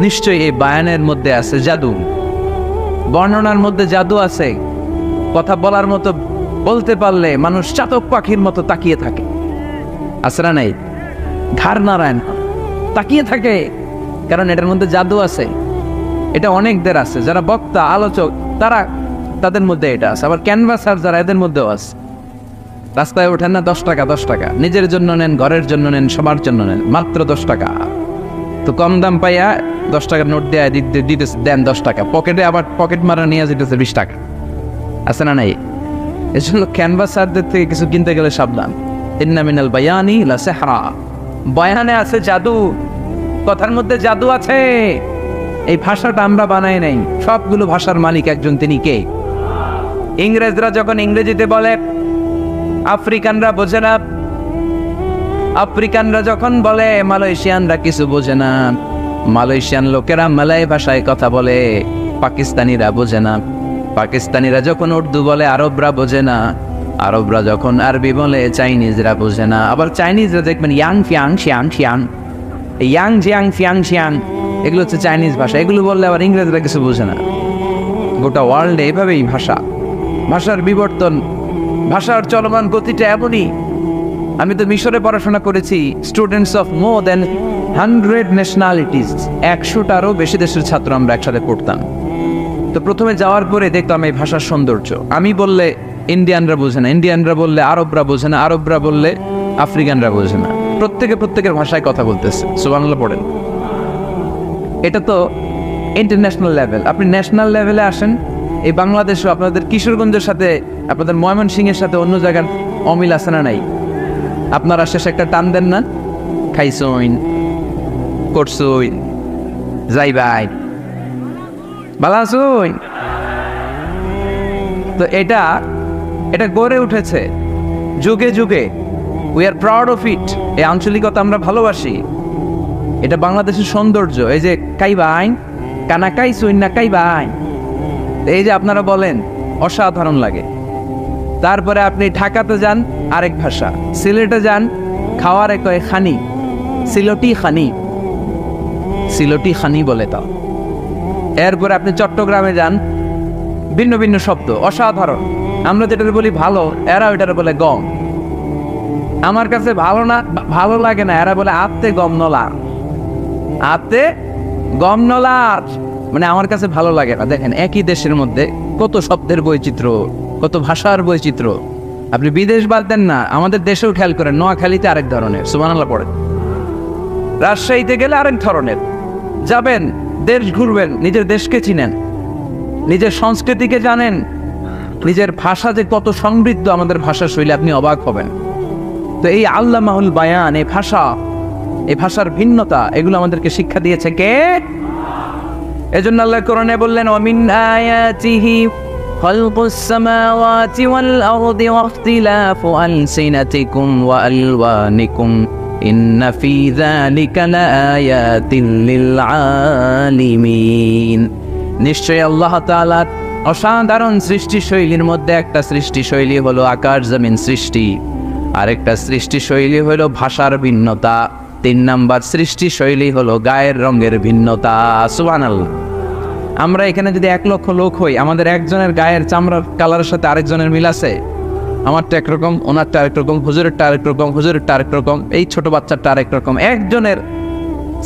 নিশ্চয়ই এই বায়ানের মধ্যে আছে জাদু, বর্ণনার মধ্যে জাদু আছে। কথা বলার মতো, বলতে পারলে মানুষ চাতক পাখির মতো তাকিয়ে থাকে। আছে না নাই? ঘাড় নারায়ণ তাকিয়ে থাকে, কারণ এটার মধ্যে জাদু আছে। এটা অনেকদের আছে, যারা বক্তা আলোচক তাদের মধ্যে এটা আছে। আবার ক্যানভাসার যারা, এদের মধ্যেও আছে। রাস্তায় ওঠেন না 10 টাকা 10 টাকা, নিজের জন্য নেন, ঘরের জন্য নেন, সবার জন্য নেন, মাত্র 10 টাকা। তো কম দাম পাইয়া 10 টাকার নোট দেয় দিতেছে, দেন 10 টাকা, পকেটে আবার পকেট মারা নিয়ে যেতেছে 20 টাকা। আছে না নাই? এই জন্য ক্যানভাসারদের থেকে কিছু কিনতে গেলে সাবধান। ইন্না মিনাল বায়ানি লা সিহরা, বয়ানে আছে জাদু, কথার মধ্যে জাদু আছে। এই ভাষাটা আমরা বানাই নাই, সবগুলো ভাষার মালিক একজন, তিনি কে? ইংরেজরা যখন ইংরেজিতে বলে আফ্রিকানরা বোঝে না, আফ্রিকানরা যখন বলে মালয়েশিয়ানরা কিছু বোঝে না, মালয়েশিয়ান লোকেরা মালয় ভাষায় কথা বলে, পাকিস্তানিরা বোঝে না, পাকিস্তানিরা যখন উর্দু বলে আরবরা বোঝে না, আরবরা যখন আরবি বলে চাইনিজরা বোঝে না। আবার চাইনিজরা দেখবেন ইয়াং ফিয়াং শিয়াং শিয়াং, ইয়াং জিয়াং ফিয়াং শিয়াং, এগুলো হচ্ছে চাইনিজ ভাষা। এগুলো বললে আবার ইংরেজরা কিছু বোঝে না। গোটা ওয়ার্ল্ডে এভাবেই ভাষার বিবর্তন, ভাষার চলমান গতিটা এমনই। আমি তো মিশরে পড়াশোনা করেছি, students of more than 100 nationalities, 100টারও বেশি দেশের ছাত্র আমরা একসাথে পড়তাম। তো প্রথমে যাওয়ার পরে দেখতাম এই ভাষার সৌন্দর্য। আমি বললে ইন্ডিয়ানরা বোঝে না, ইন্ডিয়ানরা বললে আরবরা বোঝে না, আরবরা বললে আফ্রিকানরা বোঝে না। প্রত্যেকের ভাষায় কথা বলতেছে। সুবহানাল্লাহ পড়েন। এটা তো ইন্টারন্যাশনাল লেভেল। আপনি ন্যাশনাল লেভেলে আসেন, এই বাংলাদেশও আপনাদের কিশোরগঞ্জের সাথে, আপনাদের ময়মনসিংহের সাথে অন্য জায়গার অমিল আছে না নাই? আপনারা শেষে একটা টান দেন না, খাইছইন, করছইন, যাইবাই, ভালো আছইন। তো এটা গড়ে উঠেছে যুগে যুগে। We are proud of it. এই আঞ্চলিকতা আমরা ভালোবাসি, এটা বাংলাদেশের সৌন্দর্য। এই যে কাইবাইন, কানা কাইছইন না কাইবাইন, এই যে আপনারা বলেন, অসাধারণ লাগে। তারপরে আপনি ঢাকাতে যান, আরেক ভাষা। সিলেটে যান, খাওয়ার কয় খানি, সিলটি খানি, সিলটি খানি বলে তাও। এরপরে আপনি চট্টগ্রামে যান, ভিন্ন ভিন্ন শব্দ, অসাধারণ। আমরা যেটা বলি ভালো, এরা ওইটার বলে গম। আমার কাছে ভালো লাগে না, এরা বলে আত্তে গম নলার, আত্তে গম নলার, মানে আমার কাছে ভালো লাগে না। দেখেন, একই দেশের মধ্যে কত শব্দের বৈচিত্র্য, কত ভাষার বৈচিত্র্য। আপনি বিদেশ বাদ দেন না, আমাদের দেশেও খেয়াল করেন। নোয়াখালীতে আরেক ধরনের, সুবহানাল্লাহ পড়েন। রাজশাহীতে গেলে আরেক ধরনের। যাবেন দেশ ঘুরবেন, নিজের দেশকে চিনেন, নিজের সংস্কৃতিকে জানেন, নিজের ভাষা যে কত সমৃদ্ধ আমাদের ভাষা শৈলী, আপনি অবাক হবেন। তো এই আল্লামাহুল বায়ান, এই ভাষার ভিন্নতা, এগুলো আমাদেরকে শিক্ষা দিয়েছে কে? এজন্য আল্লাহ কোরআনে বললেন, ওয়ামিন আয়াতিহি খালকুস সামাওয়াতি ওয়াল আরদি ওয়াখতিলাফু আলসিনাতিকুম ওয়া আলওয়ানিকুম ইন্না ফি যালিকা লাআয়াতিন লিল আলিমিন। নিশ্চয়ই আল্লাহ তাআলার অসাধারণ সৃষ্টিশৈলীর মধ্যে একটা সৃষ্টিশৈলী হলো আকাশ জমিন সৃষ্টি, আরেকটা সৃষ্টিশৈলী হলো ভাষার ভিন্নতা, 3 নাম্বার সৃষ্টিশৈলী হলো গায়ের রঙের ভিন্নতা। সুবহানাল্লাহ। আমরা এখানে যদি 1 লক্ষ লোক হই, আমাদের একজনের গায়ের চামড়ার কালারের সাথে আরেকজনের মিল আছে? আমারটা একরকম, ওনারটা আরেক রকম, হুজুরেরটা আরেক রকম, হুজুরেরটা আরেক রকম, এই ছোট বাচ্চাটা আরেক রকম। একজনের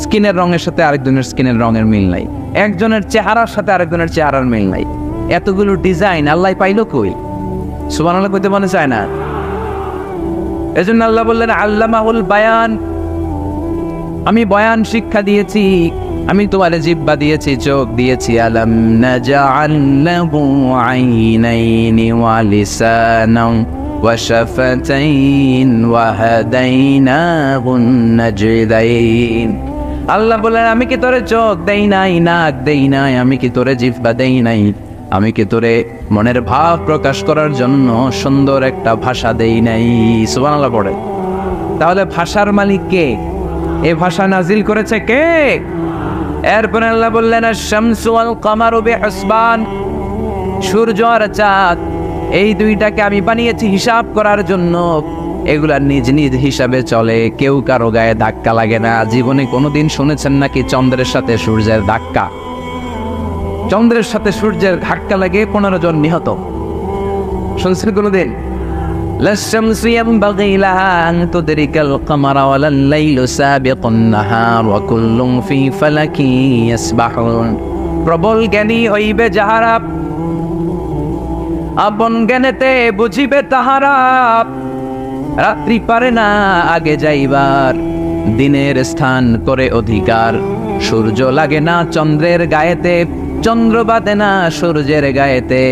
স্কিনের রঙের সাথে আরেকজনের স্কিনের রঙের মিল নাই, একজনের চেহারার সাথে আরেকজনের চেহারার মিল নাই। এতগুলো ডিজাইন আল্লাহ পাইলো কই? সুবহানাল্লাহ কইতে মনে চায় না? এজন্য আল্লাহ বললেন আল্লামাহুল বায়ান, আমি বয়ান শিক্ষা দিয়েছি, আমি তোমার জিহ্বা দিয়েছি, চোখ দিয়েছি। আলাম নাজআল লাহু আইনাইনি ওয়া লিসানান ওয়া শাফাতাইন ওয়া হাদাইনাহুন নাজদাইন। আল্লাহ বলেন, আমি কি তোরে চোখ দেই নাই, নাক দেই নাই, আমি কি তোরে জিহ্বা দেই নাই, আমি কি তোরে মনের ভাব প্রকাশ করার জন্য সুন্দর একটা ভাষা দেই নাই? সুবহানাল্লাহ পড়ে। তাহলে ভাষার মালিক কে? এই ভাষা নাজিল করেছে কে? এরপর আল্লাহ বললেন, আশ-শামসু ওয়াল কামারু বিহুসবান, সূর্য আর চাঁদ, এই দুইটাকে আমি বানিয়েছি হিসাব করার জন্য। এগুলা নিজ নিজ হিসাবে চলে, কেউ কারো গায়ে ধাক্কা লাগে না। জীবনে কোনোদিন শুনেছেন নাকি চন্দ্রের সাথে সূর্যের ধাক্কা? চন্দ্রের সাথে সূর্যের ধাক্কা লাগে 15 জন নিহত, শুনছেন কোনোদিন? লাশ-শামসু ইয়ানবাগি লাহা আন তুদরিকাল কামারা ওয়ালাল লাইলু সাবিকুন নাহার ওয়া কুল্লুন ফি ফালাকিন ইয়াসবাহুন। প্রবল জ্ঞানী হইবে যাহারা, আপন জ্ঞানেতে বুঝিবে তাহারা। রাত্রি পারে না আগে যাইবার, দিনের স্থান করে অধিকার। সূর্য লাগে না চন্দ্রের গায়েতে, চন্দ্র বাদে না সূর্যের গায়েতে।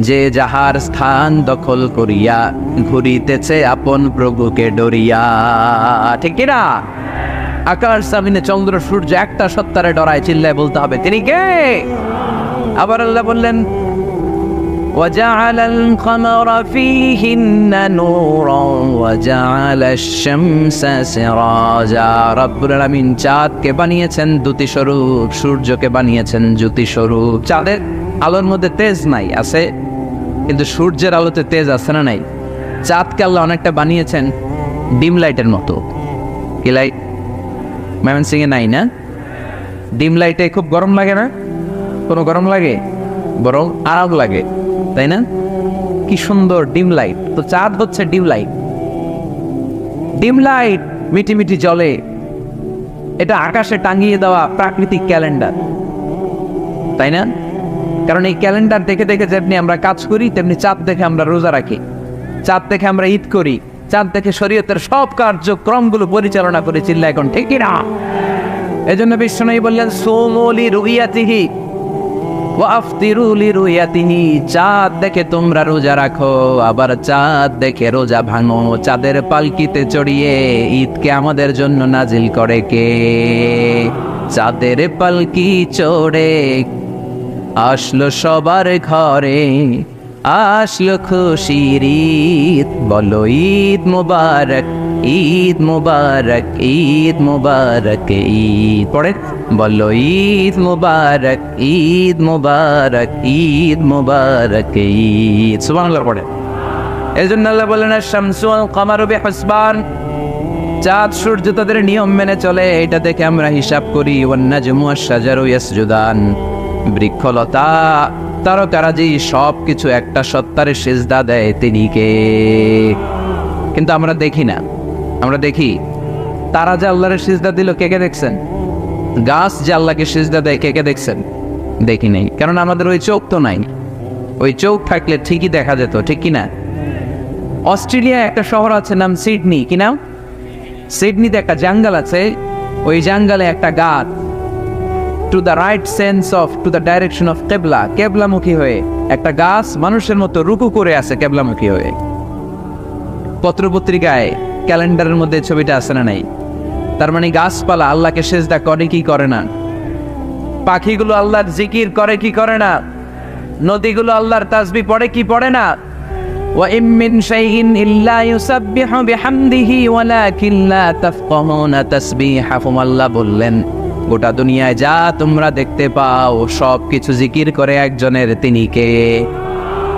যে যাহার স্থান দখল করিয়া, ঘুরিতেছে আপন প্রভুকে ডরিয়া। ঠিক না? আকাশ জমিনে চন্দ্র সূর্য একটা সত্তারে ডরায়, চিল্লায় বলতে হবে তিনি কে? আবার আল্লাহ বললেন, وجعل القمر فيهن نورا وجعل الشمس سراجا। রব্বুল আলামিন চাঁদকে বানিয়েছেন দ্যুতি স্বরূপ, সূর্যকে বানিয়েছেন জ্যোতি স্বরূপ। চাঁদের আলোর মধ্যে তেজ নাই, আছে, কিন্তু সূর্যের আলোতে তেজ আছে না নাই? চাঁদকে আল্লাহ অনেকটা বানিয়েছেন ডিম লাইটের মতো। কি লাইট? ময়মনসিং এ নাই না? ডিম লাইটে খুব গরম লাগে না? কোনো গরম লাগে? বরং আরাম লাগে, তাই না? কি সুন্দর ডিম লাইট। তো চাঁদ হচ্ছে ডিম লাইট। ডিম লাইট মিটি মিটি জ্বলে, এটা আকাশে টাঙিয়ে দেওয়া প্রাকৃতিক ক্যালেন্ডার, তাই না? কারণ এই ক্যালেন্ডার দেখে দেখে যেমনি আমরা কাজ করি, তেমনি চাঁদ দেখে আমরা রোজা রাখি, চাঁদ দেখে আমরা ঈদ করি, চাঁদ দেখে শরীয়তের সব কার্যক্রমগুলো পরিচালনা করে। চিল্লা এখন ঠিক না? এজন্য বিশ্বনবী বললেন, সুমু লিরুইয়াতিহি ওয়া আফতিরু লিরুইয়াতিহি। চাঁদ দেখে তোমরা রোজা রাখো, আবার চাঁদ দেখে রোজা ভাঙো। চাঁদের পালকিতে চড়িয়ে ঈদকে আমাদের জন্য নাজিল করে কে? চাঁদের পালকি চড়ে আসলো সবার ঘরে, আসলো খুশির ঈদ, বলো ঈদ মুবারক, ঈদ মুবারক, ঈদ মুবারক, ঈদ। পড়ে বলো ঈদ মুবারক, ঈদ মুবারক, ঈদ মুবারক, ঈদ। সুবহানাল্লাহ পড়ে। এজন্য আল্লাহ বলেন, আশ-শামসু ওয়াল কামারু বিহুসবান, চাঁদ সূর্য তাদের নিয়ম মেনে চলে, এটা দেখে আমরা হিসাব করি। ওয়ান নাজমু ওয়াশ-শাজারু ইয়াসজুদান, বৃক্ষলতা তারকারাজি সব কিছু একটা সত্তারে সিজদা দেয়, তিনি কে? কিন্তু আমরা দেখি না। আমরা দেখি তারা যে আল্লাহরে সিজদা দিল, কে কে দেখছেন? গাছ যে আল্লাহকে সিজদা দেয়, কে কে দেখছেন? দেখি নাই, কারণ আমাদের ওই চোখ তো নাই। ওই চোখ থাকলে ঠিকই দেখা যেত, ঠিক কিনা? অস্ট্রেলিয়া একটা শহর আছে নাম সিডনি, কি নাম? সিডনিতে একটা জঙ্গল আছে, ওই জঙ্গলে একটা গাছ to the right sense of to the direction of কেবলা, কেবলামুখী হয়ে। একটা গাছ মানুষের মতো রুকু করে আছে কেবলামুখী হয়ে। পত্রপত্রিকায় ক্যালেন্ডারের মধ্যে ছবিটা আছে না নাই? তার মানে গাছপালা আল্লাহকে সেজদা করে কি করে না? পাখিগুলো আল্লাহর জিকির করে কি করে না? নদীগুলো আল্লাহর তাসবিহ পড়ে কি পড়ে না? ওয়া ইম মিন শাইইন ইল্লা ইউসাব্বিহু বিহামদিহি ওয়ালাকিন লা তাফকাহুনা তাসবিহাহুম। আল্লাহ বললেন, গোটা দুনিয়ায় যা তোমরা দেখতে পাও সব কিছু জিকির করে একজনের, তিনি কে?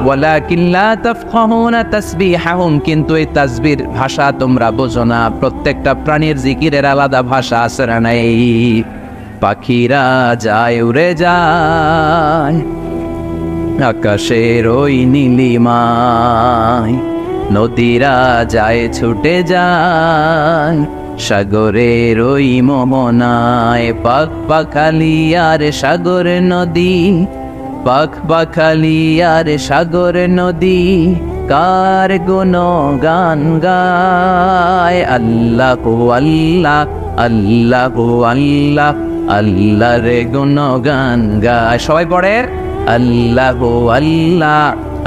ওয়ালাকিন লা তাফকাহুনা তাসবিহাহুম, কিন্তু এই তাসবির ভাষা তোমরা বোঝো না। প্রত্যেকটা প্রাণীর জিকিরের আলাদা ভাষা আছে না নাই? পাখিরা যায় উড়ে যায় আকাশের ওই নীলিমায়, নদীরা যায় ছুটে যায় সাগরের ওই মোহনায়। পাখ পাখালি আর সাগর নদী, পাখ পাখালি আর সাগর নদী, কার গুণগান গায়। আল্লাহু আল্লাহ, আল্লাহু আল্লাহ, আল্লাহর গুণগান গায়। সবাই পড়ে আল্লাহু আল্লাহ,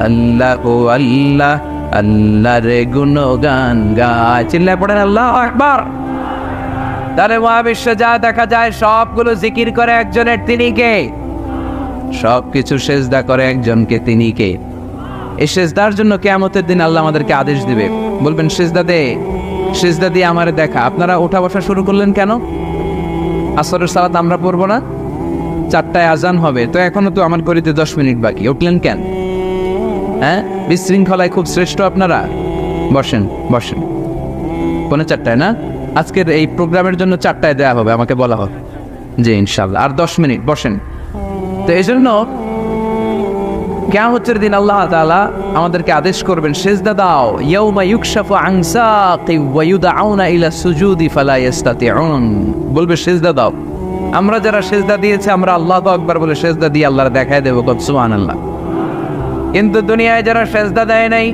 আল্লাহু আল্লাহ, আল্লাহর গুণগান গায়। চিল্লায় পড়েন আল্লাহু আকবার। তাহলে মহাবিশ্বে যা দেখা যায় সবগুলো জিকির করে একজনের, তিনি কে? সবকিছু সেজদা করে একজনকে, তিনি কে? এই সেজদার জন্য কিয়ামতের দিন আল্লাহ আমাদেরকে আদেশ দিবে, বলবেন সেজদা দে, সেজদা দিয়ে আমারে দেখা। আপনারা ওঠা বসা শুরু করলেন কেন? আসরের সালাত আমরা পড়বো না? 4টায় আজান হবে, তো এখনো তো আমার ঘড়িতে 10 মিনিট বাকি, উঠলেন কেন? হ্যাঁ, বিশৃঙ্খলায় খুব শ্রেষ্ঠ আপনারা। বসেন বসেন, 4:45 না? আজকের এই প্রোগ্রামের জন্য 4টায় দেওয়া হবে, আমাকে বলা হবে। জি ইনশাল্লাহ, আর 10 মিনিট বসেন। তো এই জন্য কিয়ামতের দিন আল্লাহ তাআলা আমাদেরকে আদেশ করবেন সেজদা দাও। ইয়াউমা ইউকশাফু আন সাকি ওয়া ইউদআউনা ইলা সুজুদি ফালা ইস্তাতিউন, বলবে সেজদা দাও। আমরা যারা সেজদা দিয়েছি আমরা আল্লাহু আকবার বলে সেজদা দিয়ে আল্লাহর দেখায় দেব, সুবহানাল্লাহ। কিন্তু দুনিয়ায় যারা সেজদা দেয় নাই,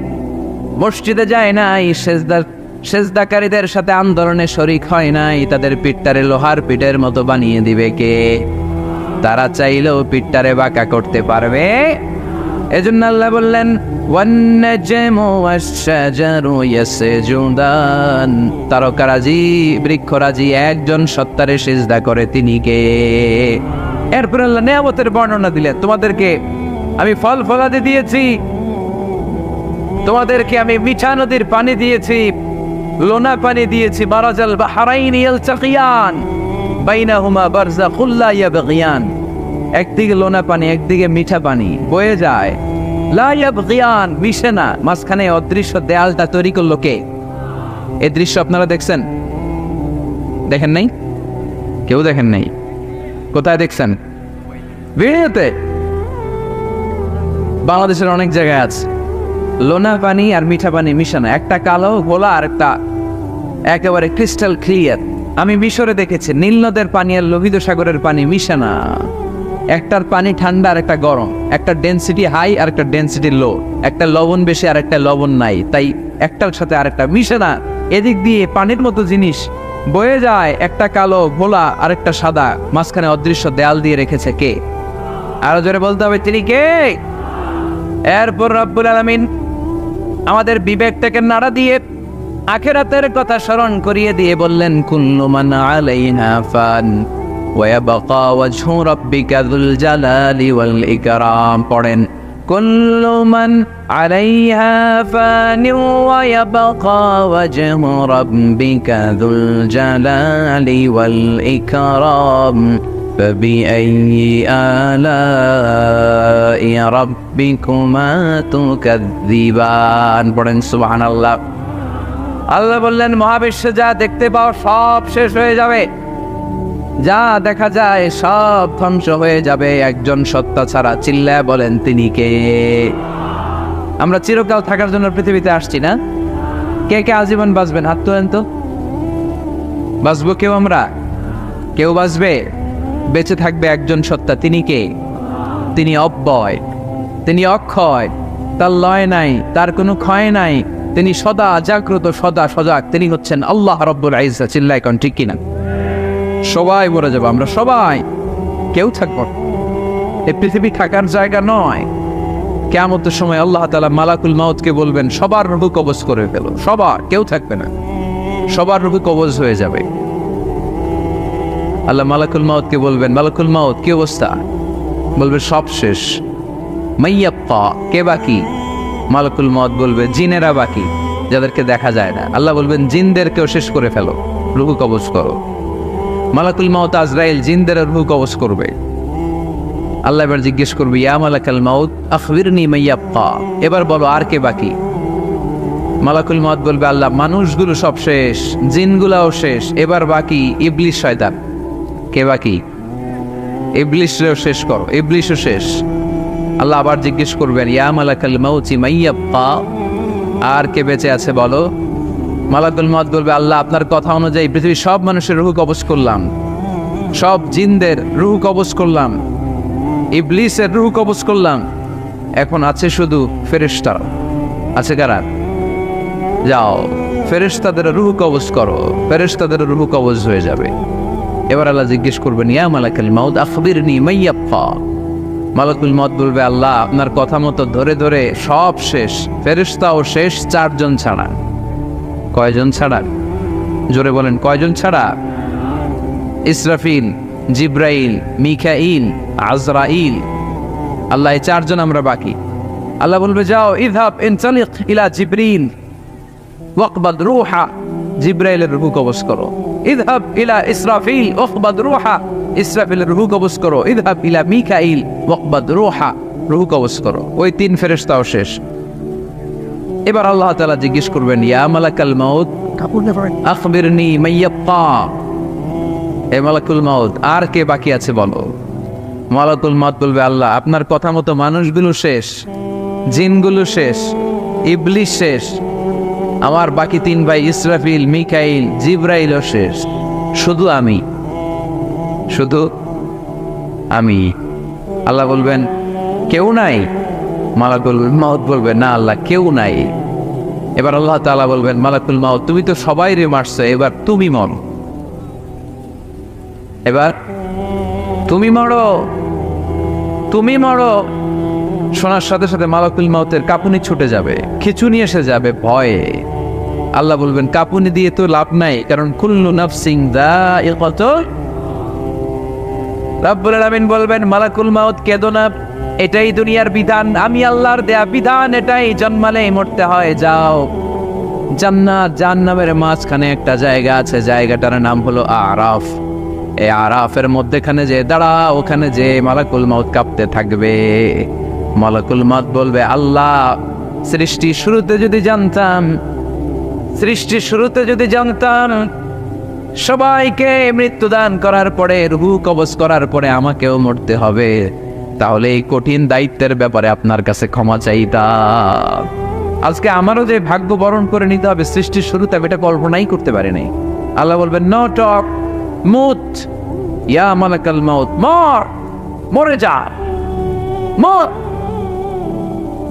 মসজিদে যায় নাই, সেজদাকারীদের সাথে আন্দোলনে শরীক হয় নাই, তাদের পিঠটারে লোহার পিঠের মতো বানিয়ে দিবে কে? তারা চাইলেও পিঠটারে বাঁকা করতে পারবে? এজন্য আল্লাহ বললেন ওয়ান-নাজমু ওয়াশ-শাজারু ইয়াসজুদান, তারকারাজি বৃক্ষরাজি একজন সত্তারে সিজদা করে, তিনি কে? এরপর আল্লাহ নিয়ামতের বর্ণনা দিলেন, তোমাদেরকে আমি ফল ফলাদি দিয়েছি, তোমাদেরকে আমি মিঠা নদীর পানি দিয়েছি, লোনা পানি দিয়েছি। মারাজাল বাহরাইনি ইয়ালতাকিয়ান বাইনাহুমা বারযাখুল লা ইয়াবগিয়ান, একদিকে লোনা পানি একদিকে মিঠা পানি বয়ে যায়, লা ইয়াবগিয়ান, মিশে না, মাঝখানে অদৃশ্য দেয়ালটা তৈরি করলো কে? এই দৃশ্য আপনারা দেখছেন? দেখেন নাই? কেউ দেখেন নাই? কোথায় দেখছেন? ভিডিওতে। বাংলাদেশের অনেক জায়গায় আছে লোনা পানি আর মিঠা পানি মিশানো, একটা কালো গোলা আর একটা একেবারে ক্রিস্টাল ক্লিয়ার। আমি মিশরে দেখেছি নীল নদের পানি আর লোহিত সাগরের পানি মিশানা, একটার পানি ঠান্ডা আর একটা গরম, একটা ডেনসিটি হাই আর একটা ডেনসিটি লো, একটা লবণ বেশি আর একটা লবণ নাই, তাই একটার সাথে আর একটা মিশে না। এদিক দিয়ে পানির মতো জিনিস বয়ে যায়, একটা কালো ঘোলা আর একটা সাদা, মাঝখানে অদৃশ্য দেয়াল দিয়ে রেখেছে কে? আরো জোরে বলতে হবে, তিনি কে? এরপর রব্বুল আলামিন আমাদের বিবেকটাকে নাড়া দিয়ে আখিরাতের কথা স্মরণ করিয়ে দিয়ে বললেন কুল্লু মান আলাইহা ফান ওয়া ইয়াবকা ওয়াজহু রাব্বিকা যুল জালালি ওয়াল ইকরাম। পড়েন কুল্লু মান আলাইহা ফান ওয়া ইয়াবকা ওয়াজহু রাব্বিকা যুল জালালি ওয়াল ইকরাম فبأي آلاء ربكما تكذبان। পড়েন সুবহানাল্লাহ। আল্লাহ বললেন মহাবিশ্বে যা দেখতে পাও সব শেষ হয়ে যাবে, যা দেখা যায় সব ধ্বংস হয়ে যাবে একজন সত্তা ছাড়া। চিল্লায় বলেন তিনি কে? আমরা চিরকাল থাকার জন্য পৃথিবীতে আসছি না? কে কে আজীবন বাঁচবেন? হাত তোলেন তো। বাঁচবো কেউ? আমরা কেউ বাঁচবে? বেঁচে থাকবে একজন সত্তা, তিনি কে? তিনি অব্যয়, তিনি অক্ষয়, তার লয় নাই, তার কোনো ক্ষয় নাই, তিনি সদা জাগ্রত, সদা সজাগ, তিনি হচ্ছেন আল্লাহ রব্বুল ইজ্জত। চিল্লায় কোন ঠিক কিনা? সবাই মরে যাবো আমরা, সবাই, কেউ থাকবো না। এই পৃথিবী থাকার জায়গা নয়। কিয়ামতের সময় আল্লাহ তাআলা মালাকুল মাউতকে বলবেন সবার রূহ কবজ করে ফেলো, সবার, কেউ থাকবে না, সবার রূহ কবজ হয়ে যাবে। আল্লাহ মালাকুল মাউতকে বলবেন, মালাকুল মাউত কি অবস্থা? বলবে সব শেষ। মাইয়াপ্পা, কে বাকি? মালাকুল মাউত বলবে জিনেরা বাকি, যাদেরকে দেখা যায় না। আল্লাহ বলবেন জিনদেরকেও শেষ করে ফেলো, রূহ কবজ করো। মালাকুল মাউত আজরাইল জিনদের রূহ কবজ করবে। আল্লাহ এবার জিজ্ঞেস করবে ইয়া মালাকাল মাউত আখবিরনি মাইয়াপ্পা, এবার বলো আর কে বাকি? মালাকুল মাউত বলবে আল্লাহ মানুষগুলো সব শেষ, জিনগুলাও শেষ, এবার বাকি ইবলিস শয়তান। কে বাকি? ইবলিসও শেষ করো, ইবলিসও শেষ। আল্লাহ আবার জিজ্ঞেস করবেন ইয়া মালাকাল মাউতি মাইয়াপ্পা, আর কে বেঁচে আছে বলো? মালাকুল মাউত বলবে আল্লাহ আপনার কথা অনুযায়ী পৃথিবীর সব মানুষের রূহ কবজ করলাম, সব জিনদের রূহ কবজ করলাম, ইবলিসের রূহ কবজ করলাম, এখন আছে শুধু ফেরেশতারা। আছে কারা? যাও ফেরেশতাদের রূহ কবজ করো, ফেরেশতাদের রূহ কবজ হয়ে যাবে। এবার আল্লাহ জিজ্ঞেস করবেন ইয়া মালাকাল মাউত আখবিরনি মাইয়াপ্পা। মালাকুল মাউত বলবে আল্লাহ আপনার কথা মতো ধরে ধরে সব শেষ, ফেরেশতাও শেষ, 4 জন ছাড়া। কয়জন ছাড়া? জোরে বলেন কয়জন ছাড়া? ইসরাফিল, জিব্রাইল, মিকাইল, আজরাইল। আল্লাহ এই 4 জন আমরা বাকি। আল্লাহ বলবে যাও ইযহাব ইনতালিক ইলা জিবরিল ওয়াকবাদ রূহা, জিব্রাইলের রূহ কবজ করো। ইযহাব ইলা ইসরাফিল ওয়াকবাদ রূহা, ইসরাফিলের রূহ কবজ করো। ইযহাব ইলা মিকাইল ওয়াকবাদ রূহা, রূহ কবজ করো। ওই 3 ফেরেশতাও শেষ। এবার আল্লাহ তাআলা জিজ্ঞেস করবেন ইয়া মালাকাল মাউত আখবিরনি মাইয়াপ্পা, এ মালাকুল মাউত আর কে বাকি আছে বলো? মালাকুল মাউত বলবে আল্লাহ আপনার কথা মতো মানুষগুলো শেষ, জিনগুলো শেষ, ইবলিস শেষ, আমার বাকি 3 ভাই ইসরাফিল, মিকাইল, জিব্রাইলও শেষ, শুধু আমি, শুধু আমি। আল্লাহ বলবেন কেউ নাই? মালাকুল মাউত বলবে না আল্লাহ কেউ নাই। এবার আল্লাহ তাআলা বলবেন মালাকুল মাউত তুমি তো সবাই রে মারছো, এবার তুমি মরো, এবার তুমি মরো, তুমি মরো। শোনার সাথে সাথে মালাকুল মাউতের কাঁপুনি ছুটে যাবে, খিঁচুনি এসে যাবে ভয়ে। আল্লাহ বলবেন কাঁপুনি দিয়ে তো লাভ নাই, কারণ কুল্লু নাফসিন যায়িকাতুল। রব্বুল আলামিন বলবেন মালাকুল মাউত কেঁদো না, এটাই দুনিয়ার বিধান, আমি আল্লাহর দেয়া বিধান, এটাই, জন্মালেই মরতে হয়। যাও জান্নাত জাহান্নামের মাঝখানে একটা জায়গা আছে, জায়গাটার নাম হলো আরাফ। এই আরাফের মধ্যেখানে যে দাঁড়া, ওখানে যে মালাকুল মাউত কাঁপতে থাকবে। মালাকুল মাউত বলবে আল্লাহ সৃষ্টি শুরুতে যদি জানতাম, সৃষ্টি শুরুতে যদি জানতাম সবাইকে মৃত্যুদান করার পরে রূহ কবজ করার পরে আমাকেও মরতে হবে, তাহলে এই কঠিন দায়িত্বের ব্যাপারে আপনার কাছে ক্ষমা চাইতাম। আজকে আমারও যে ভাগ্য বরণ করে নিতে হবে সৃষ্টির শুরুতে, আমি এটা কল্পনাই করতে পারি নাই। আল্লাহ বলবেন নো টক, মুত ইয়া মালাকাল মাউত, মর, মরে যা, মর,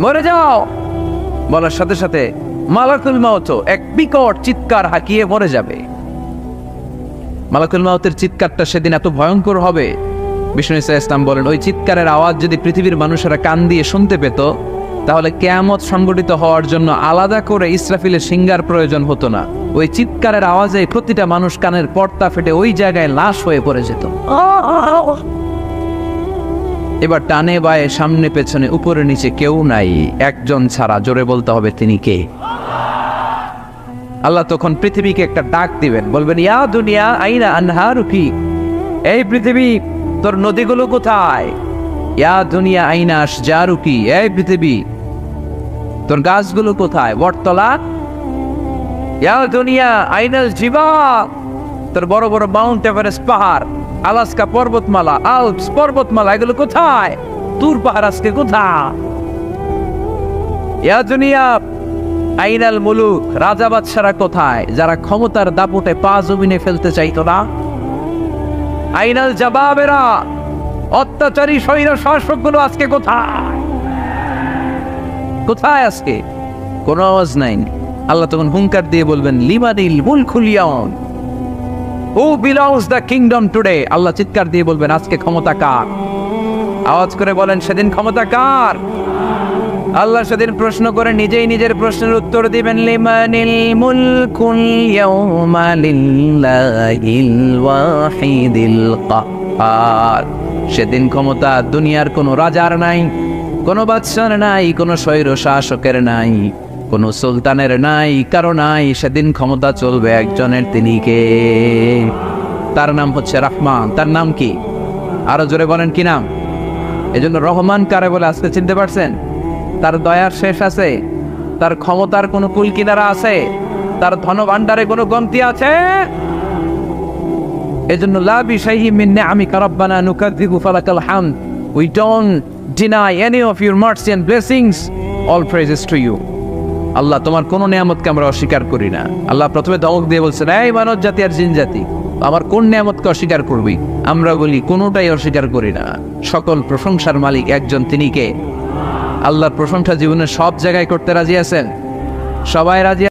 মরে যাও। বলার সাথে সাথে মালাকুল মাউত এক বিকট চিৎকার হাঁকিয়ে মরে যাবে। মালাকুল মাউতের চিৎকারটা সেদিন এত ভয়ঙ্কর হবে, বিষ্ণু ইসলাম বলেন ওই চিৎকারের আওয়াজ যদি পৃথিবীর মানুষেরা কান দিয়ে শুনতে পেত, তাহলে কিয়ামত সংগঠিত হওয়ার জন্য আলাদা করে ইসরাফিলের সিঙ্গার প্রয়োজন হতো না। ওই চিৎকারের আওয়াজে প্রতিটা মানুষ কানের পর্দা ফেটে ওই জায়গায় লাশ হয়ে পড়ে যেত। এবার টানে বায়ে সামনে পেছনে উপরে নিচে কেউ নাই, একজন ছাড়া, জোরে বলতে হবে তিনি কে? আল্লাহ তখন পৃথিবীকে একটা ডাক দিবেন, বলবেন ইয়া দুনিয়া আইনা আনহারুকি, এই পৃথিবী তোর নদীগুলো কোথায়? ইয়া দুনিয়া আইনা আশজারুকি, এই পৃথিবী তোর গাছগুলো কোথায়? বটতলা। ইয়া দুনিয়া আইনাল জিবাল, তোর বড় বড় মাউন্ট এভারেস্ট পাহাড়, আলাস্কা পর্বতমালা, আল্পস পর্বতমালা, এগুলো কোথায়? তুর পাহাড় আজকে কোথায়? ইয়া দুনিয়া আইনাল মুলুক, রাজা বাদশারা কোথায়, যারা ক্ষমতার দাপটে পা জমিনে ফেলতে চাইতো না? আইনাল জাবাবেরা, অত্যাচারী স্বৈর শাসকগুলো আজকে কোথায়? কোথায় আজকে? কোনো আওয়াজ নাই। আল্লাহ তখন হুঙ্কার দিয়ে বলবেন লিমানিল মুলকুল ইয়াউম, who belongs the kingdom today? Allah চিৎকার দিয়ে বলবেন আজকে ক্ষমতা কার? আওয়াজ করে বলেন সেদিন ক্ষমতা কার? আল্লাহ সেদিন প্রশ্ন করে নিজেই নিজের প্রশ্নের উত্তর দিবেন, লিমানিল মুলকুল ইয়াউমা লিল্লাহিল ওয়াহিদিল কাহ্হার। সেদিন ক্ষমতা দুনিয়ার কোনো রাজার নাই, কোনো বাদশার নাই, কোনো স্বৈর শাসকের নাই, কোনো সুলতানের নাই, কারো নাই। সেদিন ক্ষমতা চলবে একজনের, তিনি কে? তার নাম হচ্ছে রহমান। তার নাম কি? আরো জোরে বলেন কি নাম? এজন্য রহমান কারে বলে আজকে চিনতে পারছেন? তার দয়ার শেষ আছে? তার ক্ষমতার কোনো কুল কিনারা আছে? তার ধন ভান্ডারে কোনো কমতি আছে? এজন্য লা বিশাইহি মিন নিআমিকা রাব্বানা নুকাযযিবু ফালাকাল হামদ। We don't deny any of your mercy and blessings, all praises to you. Allah তোমার কোন নিয়ামতকে আমরা অস্বীকার করি না। আল্লাহ প্রথমে ধমক দিয়ে বলছেন, এই মানব জাতি আর জিন জাতি, আমার কোন নিয়ামতকে অস্বীকার করবি? আমরা বলি কোনোটাই অস্বীকার করি না। সকল প্রশংসার মালিক একজন, তিনি কে? আল্লাহর প্রশংসা জীবনের সব জায়গায় করতে রাজি আছেন? সবাই রাজি?